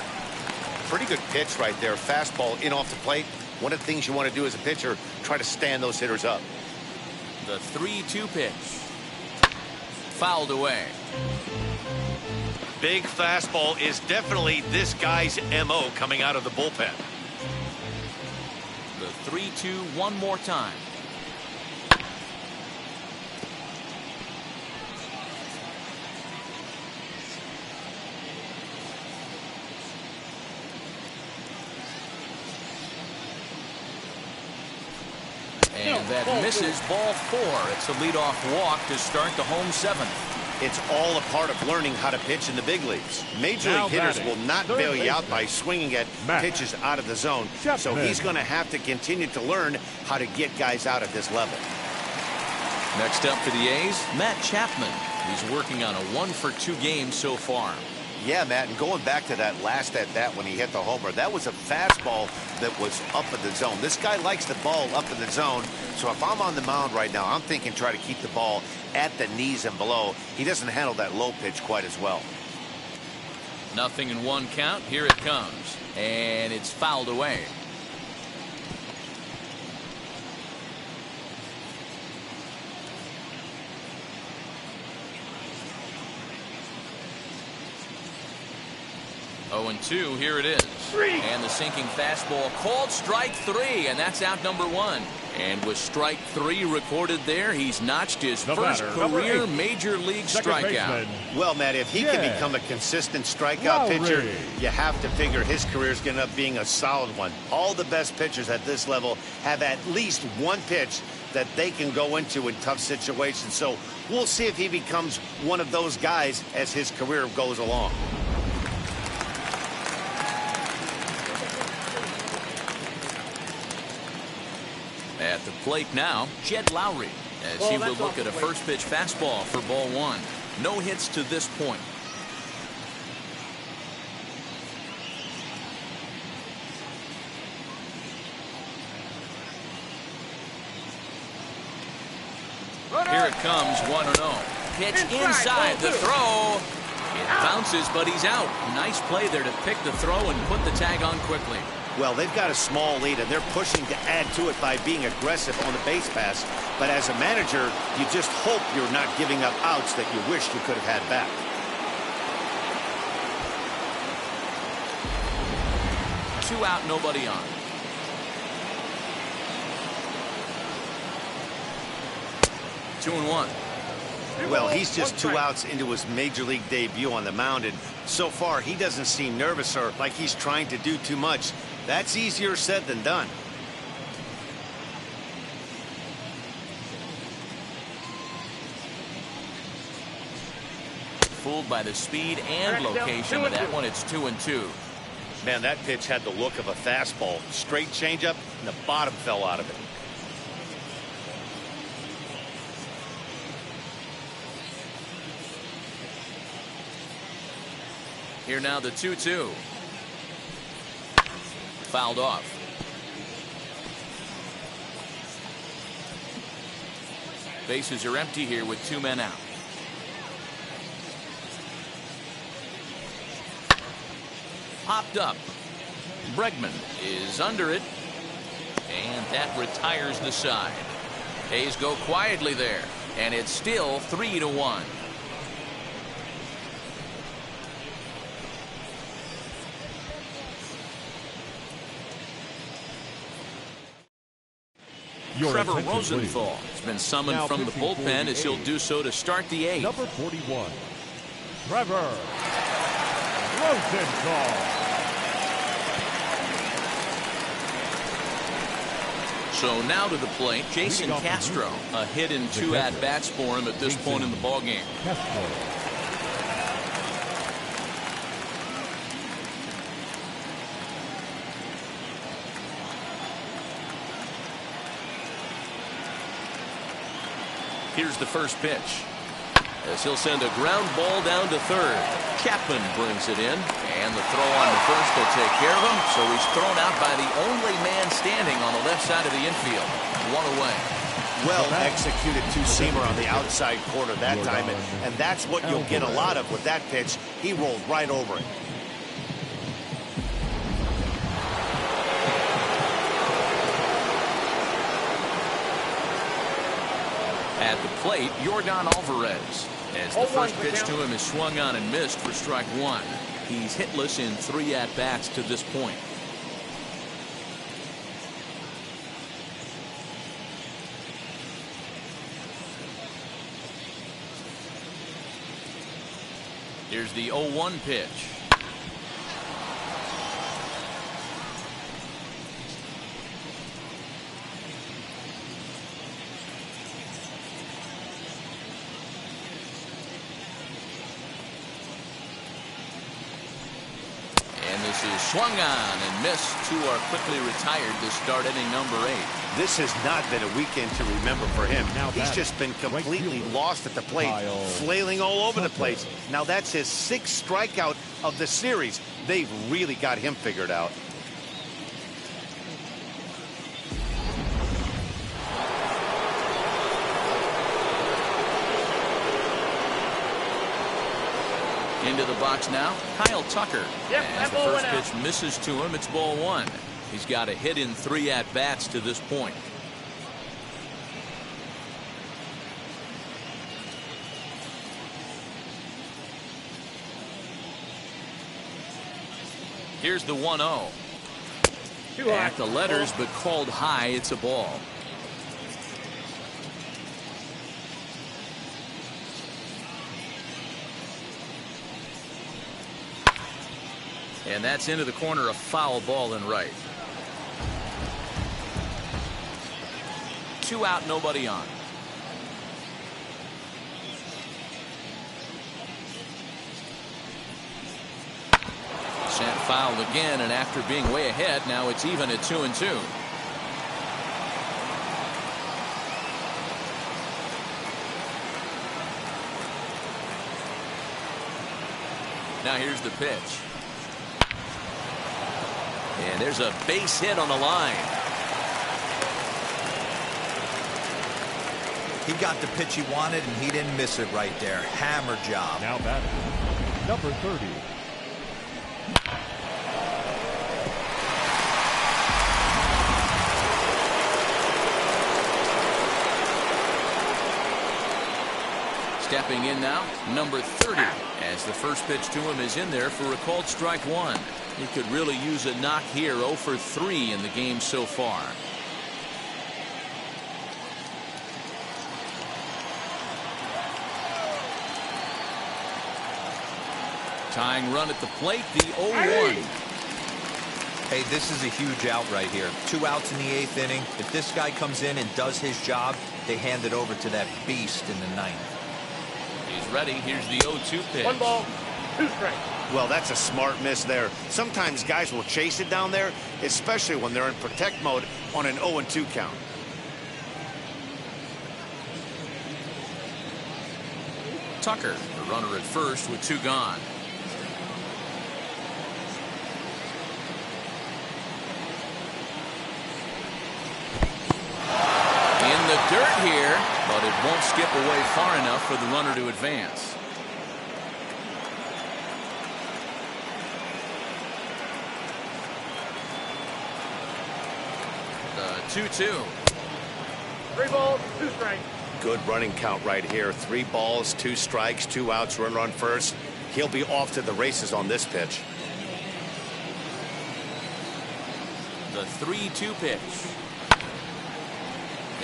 Pretty good pitch right there. Fastball in off the plate. One of the things you want to do as a pitcher, try to stand those hitters up. The 3-2 pitch. Fouled away. Big fastball is definitely this guy's MO coming out of the bullpen. The 3-2 one more time. And that misses ball 4. It's a leadoff walk to start the home 7th. It's all a part of learning how to pitch in the big leagues. Major league hitters will not bail you out by swinging at pitches out of the zone. So he's going to have to continue to learn how to get guys out at this level. Next up for the A's, Matt Chapman. He's working on a 1-for-2 game so far. Yeah, Matt, and going back to that last at-bat when he hit the homer, that was a fastball that was up in the zone. This guy likes the ball up in the zone, so if I'm on the mound right now, I'm thinking try to keep the ball at the knees and below. He doesn't handle that low pitch quite as well. 0-1 count. Here it comes. And it's fouled away. And 2, here it is. And the sinking fastball called strike 3, and that's out number 1. And with strike 3 recorded there, he's notched his first career major league strikeout. Well, Matt, if he can become a consistent strikeout pitcher, you have to figure his career is going to end up being a solid one. All the best pitchers at this level have at least one pitch that they can go into in tough situations. So we'll see if he becomes one of those guys as his career goes along. At the plate now, Jed Lowry, as he will look at a first pitch fastball for ball 1. No hits to this point. Here it comes, 1-0. Pitch inside, the throw. It bounces, but he's out. Nice play there to pick the throw and put the tag on quickly. Well, they've got a small lead, and they're pushing to add to it by being aggressive on the base pass. But as a manager, you just hope you're not giving up outs that you wish you could have had back. Two out, nobody on. Two and one. Well, he's just 2 outs into his major league debut on the mound, and so far he doesn't seem nervous or like he's trying to do too much. That's easier said than done. Fooled by the speed and location of that one. It's 2-2. Man, that pitch had the look of a fastball. Straight changeup, and the bottom fell out of it. Here now the 2-2. Fouled off. Bases are empty here with 2 men out. Popped up. Bregman is under it. And that retires the side. A's go quietly there. And it's still 3-1. Trevor Rosenthal has been summoned from the bullpen as he'll do so to start the 8th. Number 41, Trevor Rosenthal. So now to the plate, Jason Castro. A hit in 2 at-bats for him at this point in the ballgame. Castro. Here's the first pitch. As he'll send a ground ball down to third. Chapman brings it in. And the throw on to first will take care of him. So he's thrown out by the only man standing on the left side of the infield. 1 away. Well executed two-seamer on the outside corner that time. And that's what you'll get a lot of with that pitch. He rolled right over it. At the plate, Jorgon Alvarez. As the first pitch to him is swung on and missed for strike 1. He's hitless in 3 at-bats to this point. Here's the 0-1 pitch. This is swung on and missed. 2 are quickly retired to start inning number 8. This has not been a weekend to remember for him. He's just been completely lost at the plate, flailing all over the place. Now that's his 6th strikeout of the series. They've really got him figured out. Into the box now, Kyle Tucker. As the first pitch misses to him, it's ball 1. He's got a hit in 3 at-bats to this point. Here's the 1-0. At the letters, but called high. It's a ball. And that's into the corner, a foul ball and right. 2 out, nobody on. Sent fouled again, and after being way ahead, now it's even at 2-2. Now here's the pitch. And there's a base hit on the line. He got the pitch he wanted, and he didn't miss it right there. Hammer job. Now batting, number 30. Stepping in now, number 30. As the first pitch to him is in there for a called strike 1. He could really use a knock here. 0 for 3 in the game so far. Tying run at the plate, the 0-1. Hey, this is a huge out right here. 2 outs in the 8th inning. If this guy comes in and does his job, they hand it over to that beast in the 9th. He's ready. Here's the 0-2 pitch. 1 ball, 2 strikes. Well, that's a smart miss there. Sometimes guys will chase it down there, especially when they're in protect mode on an 0-2 count. Tucker, the runner at first with 2 gone. In the dirt here, but it won't skip away far enough for the runner to advance. The 2-2. 3 balls, 2 strikes. Good running count right here. 3 balls, 2 strikes, 2 outs, runner on first. He'll be off to the races on this pitch. The 3-2 pitch.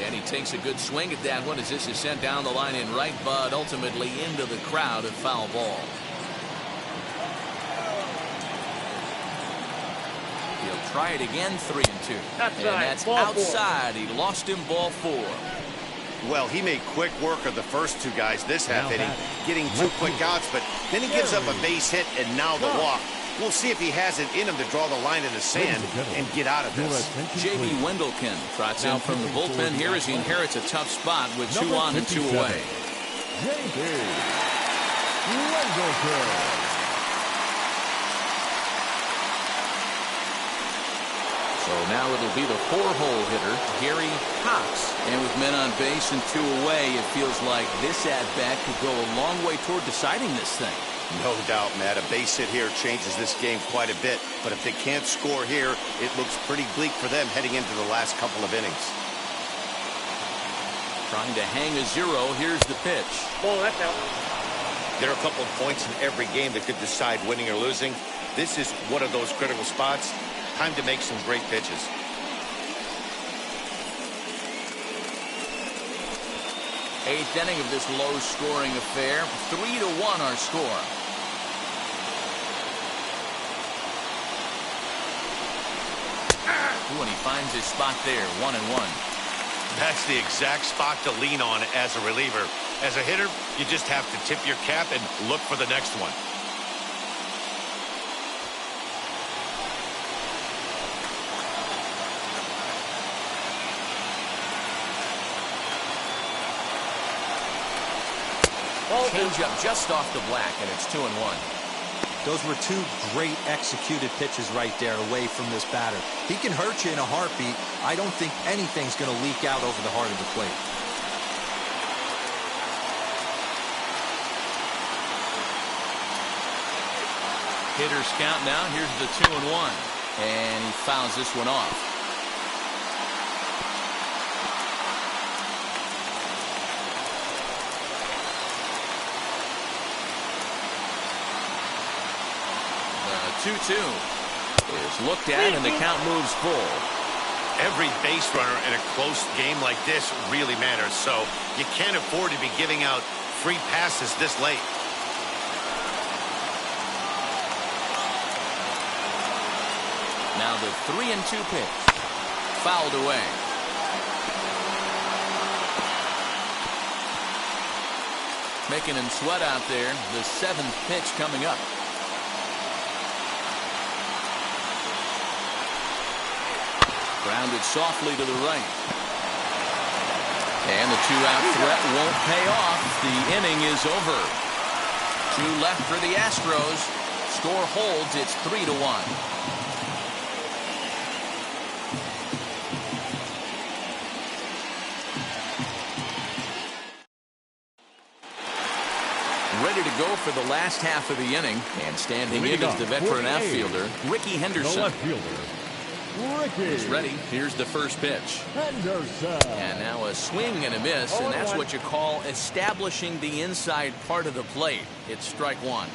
And he takes a good swing at that one as this is sent down the line in right, but ultimately into the crowd, a foul ball. He'll try it again, 3-2. And that's outside. He lost him, ball 4. Well, he made quick work of the first 2 guys this half inning, getting 2 quick outs, but then he gives up a base hit and now the walk. We'll see if he has it in him to draw the line in the sand and get out of this. J.B. Wendelken trots in from the bullpen here as he inherits a tough spot with 2 on and 2 away. J.B. Wendelken. So now it'll be the 4-hole hitter, Gary Cox. And with men on base and 2 away, it feels like this at-bat could go a long way toward deciding this thing. No doubt, Matt. A base hit here changes this game quite a bit. But if they can't score here, it looks pretty bleak for them heading into the last couple of innings. Trying to hang a 0. Here's the pitch. Ball, that's out. There are a couple of points in every game that could decide winning or losing. This is one of those critical spots. Time to make some great pitches. Eighth inning of this low-scoring affair. 3-1 our score. When he finds his spot there, 1-1. That's the exact spot to lean on as a reliever. As a hitter, you just have to tip your cap and look for the next one. Change-up just off the black, and it's 2-1. Those were 2 great executed pitches right there away from this batter. He can hurt you in a heartbeat. I don't think anything's going to leak out over the heart of the plate. Hitters count now. Here's the 2-1. And he fouls this one off. The 2-2 is looked at, and the count moves full. Every base runner in a close game like this really matters, so you can't afford to be giving out free passes this late. Now the 3-2 pitch. Fouled away. Making him sweat out there. The 7th pitch coming up. Grounded softly to the right. And the 2-out threat won't pay off. The inning is over. 2 left for the Astros. Score holds. It's 3-1. Ready to go for the last half of the inning. And standing in is the veteran outfielder, Ricky Henderson. The left fielder, Ricky. He's ready. Here's the first pitch. Henderson. And now a swing and a miss, and that's what you call establishing the inside part of the plate. It's strike 1.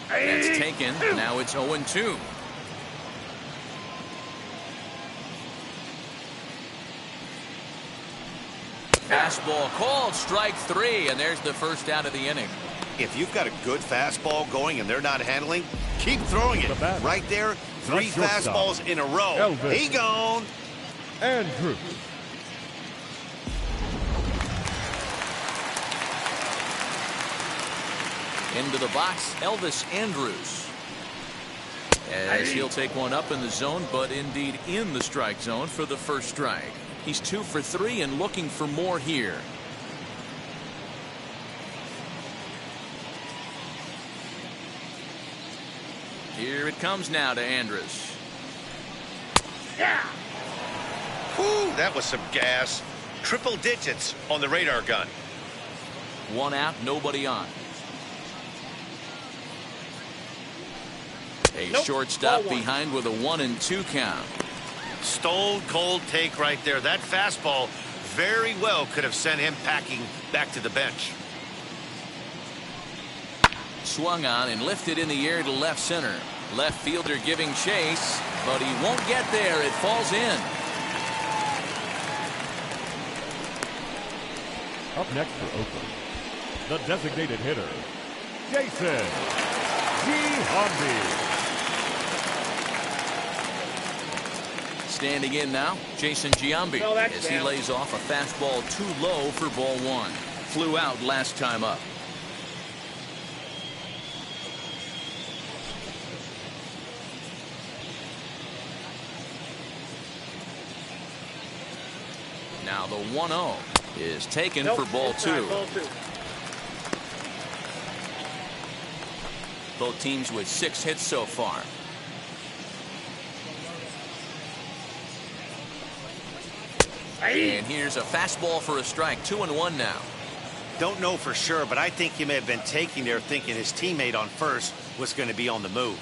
That's taken. Now it's 0-2. Fastball called, strike 3, and there's the first out of the inning. If you've got a good fastball going and they're not handling, keep throwing it. Right there, 3 fastballs in a row. He gone. Andrew. Into the box, Elvis Andrus. As he'll take one up in the zone, but indeed in the strike zone for the first strike. He's 2 for 3 and looking for more here. Here it comes now to Andrus. Yeah. Whew, that was some gas. Triple digits on the radar gun. 1 out, nobody on. A shortstop behind with a 1-2 count. Stone cold take right there. That fastball very well could have sent him packing back to the bench. Swung on and lifted in the air to left center. Left fielder giving chase, but he won't get there. It falls in. Up next for Oakland, the designated hitter, Jason Giambi. Standing in now, Jason Giambi, as he lays off a fastball too low for ball 1. Flew out last time up. Now the 1-0 is taken for ball 2. Both teams with 6 hits so far. And here's a fastball for a strike. 2-1 now. Don't know for sure, but I think he may have been taking there thinking his teammate on first was going to be on the move.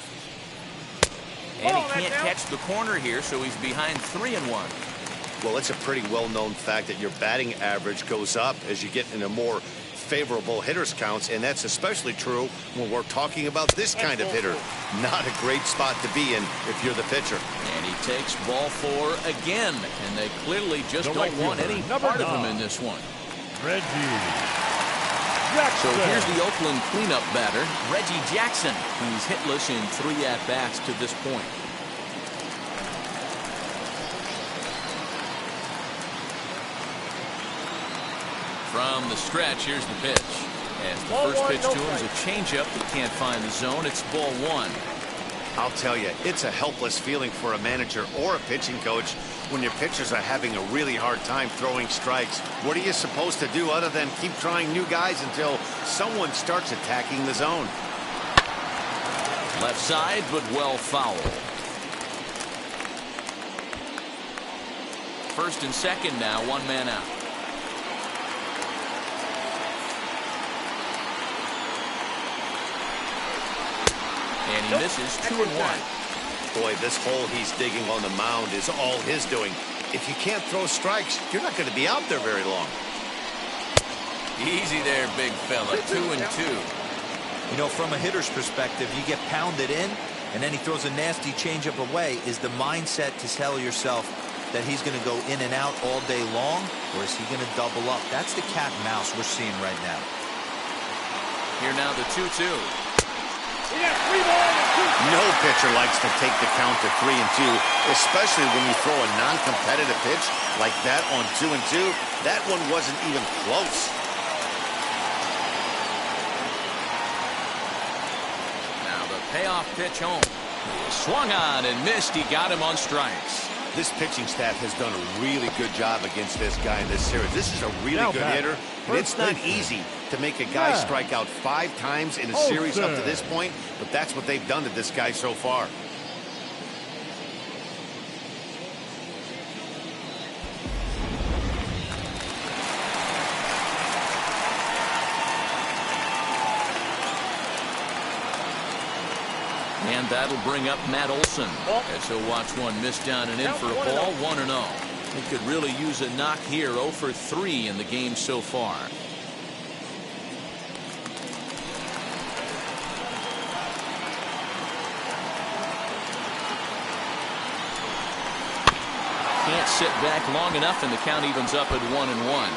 And he can't catch the corner here, so he's behind 3-1. Well, it's a pretty well-known fact that your batting average goes up as you get into more favorable hitters counts, and that's especially true when we're talking about this kind of hitter. Not a great spot to be in if you're the pitcher. And he takes ball 4 again, and they clearly just don't want any part of him in this one. Reggie Jackson. So here's the Oakland cleanup batter, Reggie Jackson, who's hitless in 3 at-bats to this point. From the stretch, here's the pitch. As the first pitch to him is a changeup that can't find the zone. It's ball 1. I'll tell you, it's a helpless feeling for a manager or a pitching coach when your pitchers are having a really hard time throwing strikes. What are you supposed to do other than keep trying new guys until someone starts attacking the zone? Left side, but well fouled. First and second now, 1 man out. And he misses 2-1. Boy, this hole he's digging on the mound is all his doing. If you can't throw strikes, you're not going to be out there very long. Easy there, big fella. 2-2. You know, from a hitter's perspective, you get pounded in, and then he throws a nasty changeup away. Is the mindset to tell yourself that he's going to go in and out all day long, or is he going to double up? That's the cat and mouse we're seeing right now. Here now the 2-2. No pitcher likes to take the count to 3-2, especially when you throw a non-competitive pitch like that on 2-2. That one wasn't even close. Now the payoff pitch home. He swung on and missed. He got him on strikes. This pitching staff has done a really good job against this guy in this series. This is a really good hitter, and it's not easy to make a guy strike out 5 times in a series up to this point, but that's what they've done to this guy so far. And that'll bring up Matt Olson. As he'll watch one miss down and in for a ball. 1-0. He could really use a knock here. 0 for 3 in the game so far. Can't sit back long enough, and the count evens up at 1-1.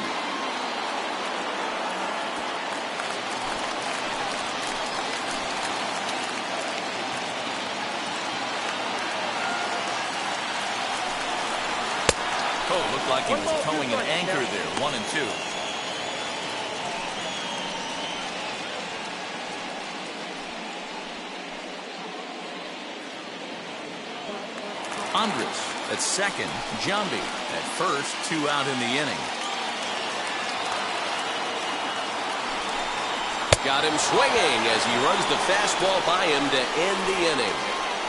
Oh, looked like he was towing an anchor there. 1-2. Andres at second. Jambi at first. 2 out in the inning. Got him swinging as he runs the fastball by him to end the inning.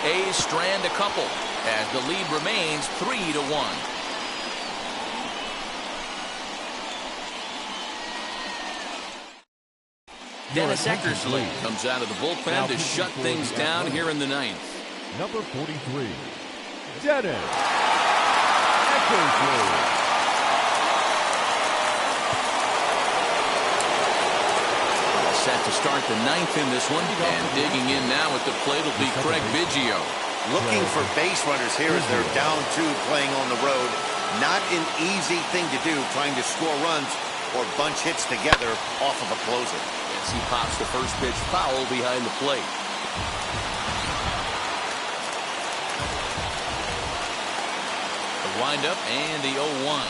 A's strand a couple as the lead remains 3-1. Dennis Eckersley comes out of the bullpen to shut things down here in the ninth. Number 43, Dennis Eckersley. Set to start the ninth in this one, and digging in now at the plate will be Craig Biggio. Looking for base runners here as they're down 2 playing on the road. Not an easy thing to do, trying to score runs or bunch hits together off of a closer. As he pops the first pitch foul behind the plate. The windup and the 0-1.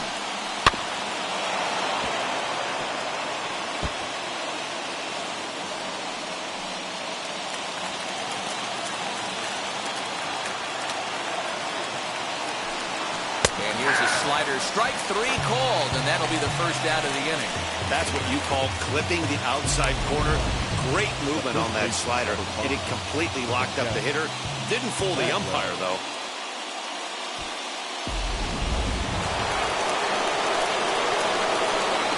Slider, strike 3 called, and that'll be the first out of the inning. That's what you call clipping the outside corner. Great movement on that slider. It had completely locked up the hitter. Didn't fool the umpire, though.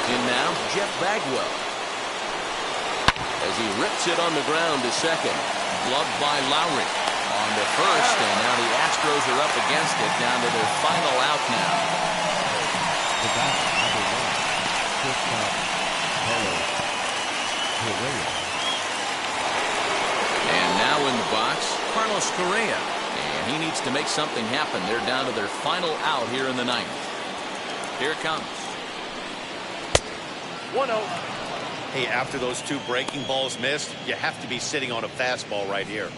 In now, Jeff Bagwell. As he rips it on the ground to second. Gloved by Lowry. On to first, and now the Astros are up against it, down to their final out now. The batter, number 1, shortstop, Correa. And now in the box, Carlos Correa. And he needs to make something happen. They're down to their final out here in the ninth. Here it comes. 1-0. Hey, after those 2 breaking balls missed, you have to be sitting on a fastball right here.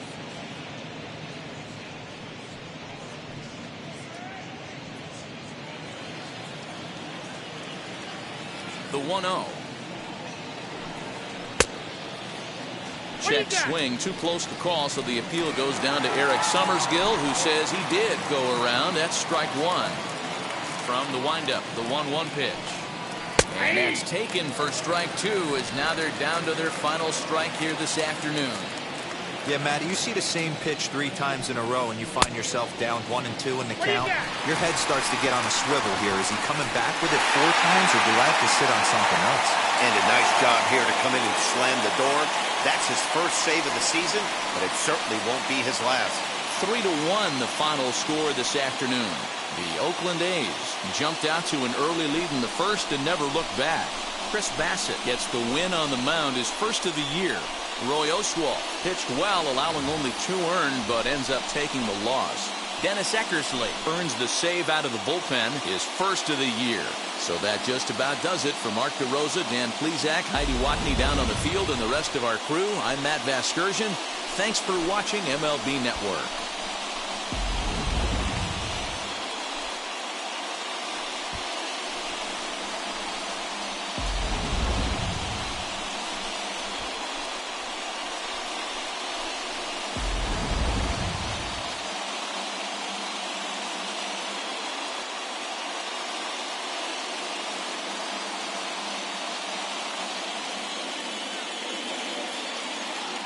The 1-0. Check swing, too close to call, so the appeal goes down to Eric Summersgill, who says he did go around. That's strike 1. From the windup, the 1-1 pitch. And that's taken for strike 2, as now they're down to their final strike here this afternoon. Yeah, Matty, you see the same pitch 3 times in a row and you find yourself down 1-2 in the count. Your head starts to get on a swivel here. Is he coming back with it 4 times, or do I have to sit on something else? And a nice job here to come in and slam the door. That's his first save of the season, but it certainly won't be his last. 3-1 the final score this afternoon. The Oakland A's jumped out to an early lead in the first and never looked back. Chris Bassett gets the win on the mound, his first of the year. Roy Oswalt pitched well, allowing only 2 earned, but ends up taking the loss. Dennis Eckersley earns the save out of the bullpen, his first of the year. So that just about does it. For Mark DeRosa, Dan Plesac, Heidi Watney down on the field, and the rest of our crew, I'm Matt Vasgersian. Thanks for watching MLB Network.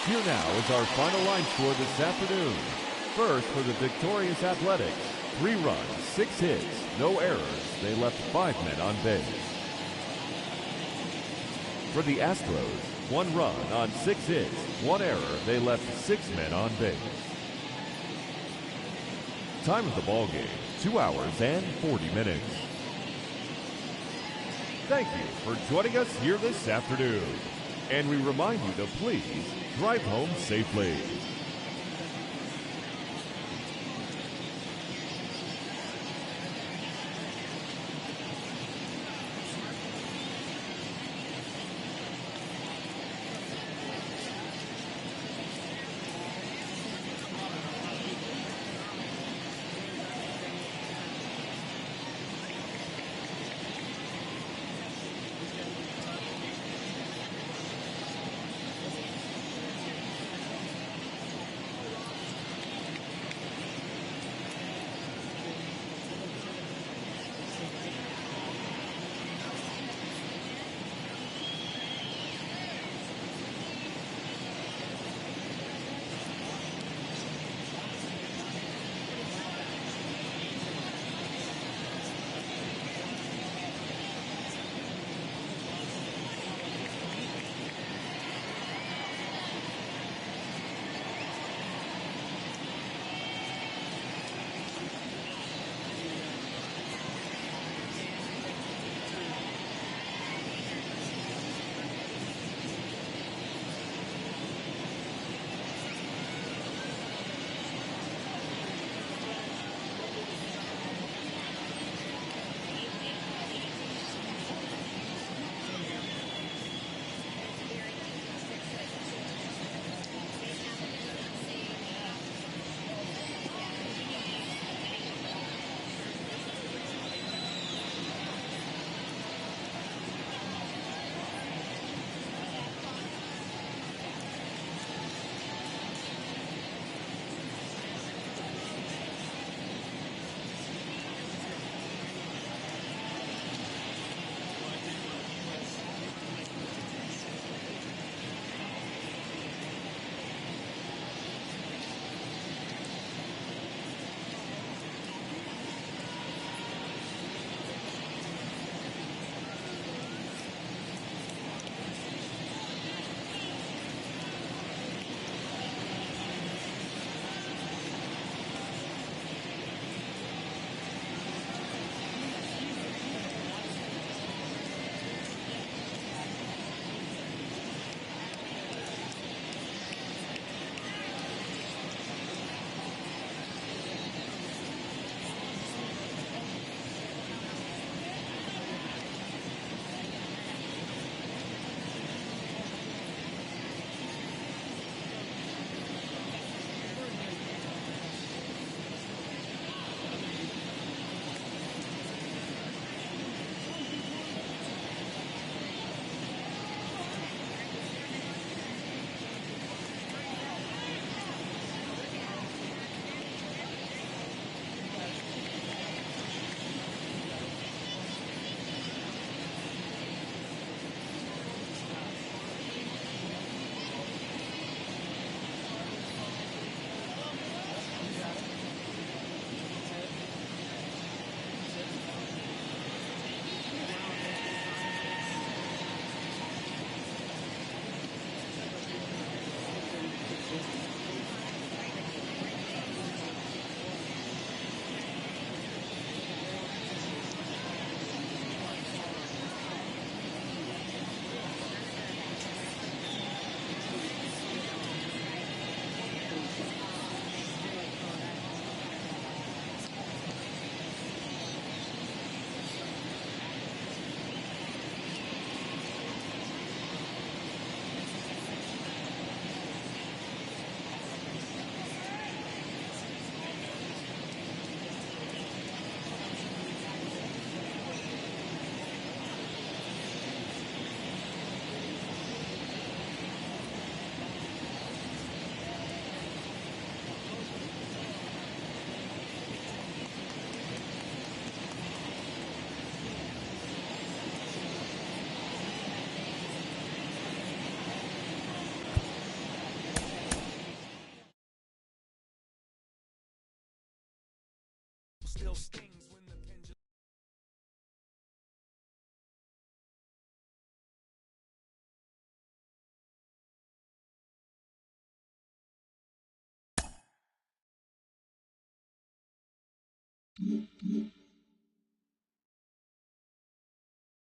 Here now is our final line score this afternoon. First, for the victorious Athletics, 3 runs, 6 hits, no errors. They left 5 men on base. For the Astros, 1 run on 6 hits, 1 error. They left 6 men on base. Time of the ball game, 2 hours and 40 minutes. Thank you for joining us here this afternoon. And we remind you to please drive home safely. pendulum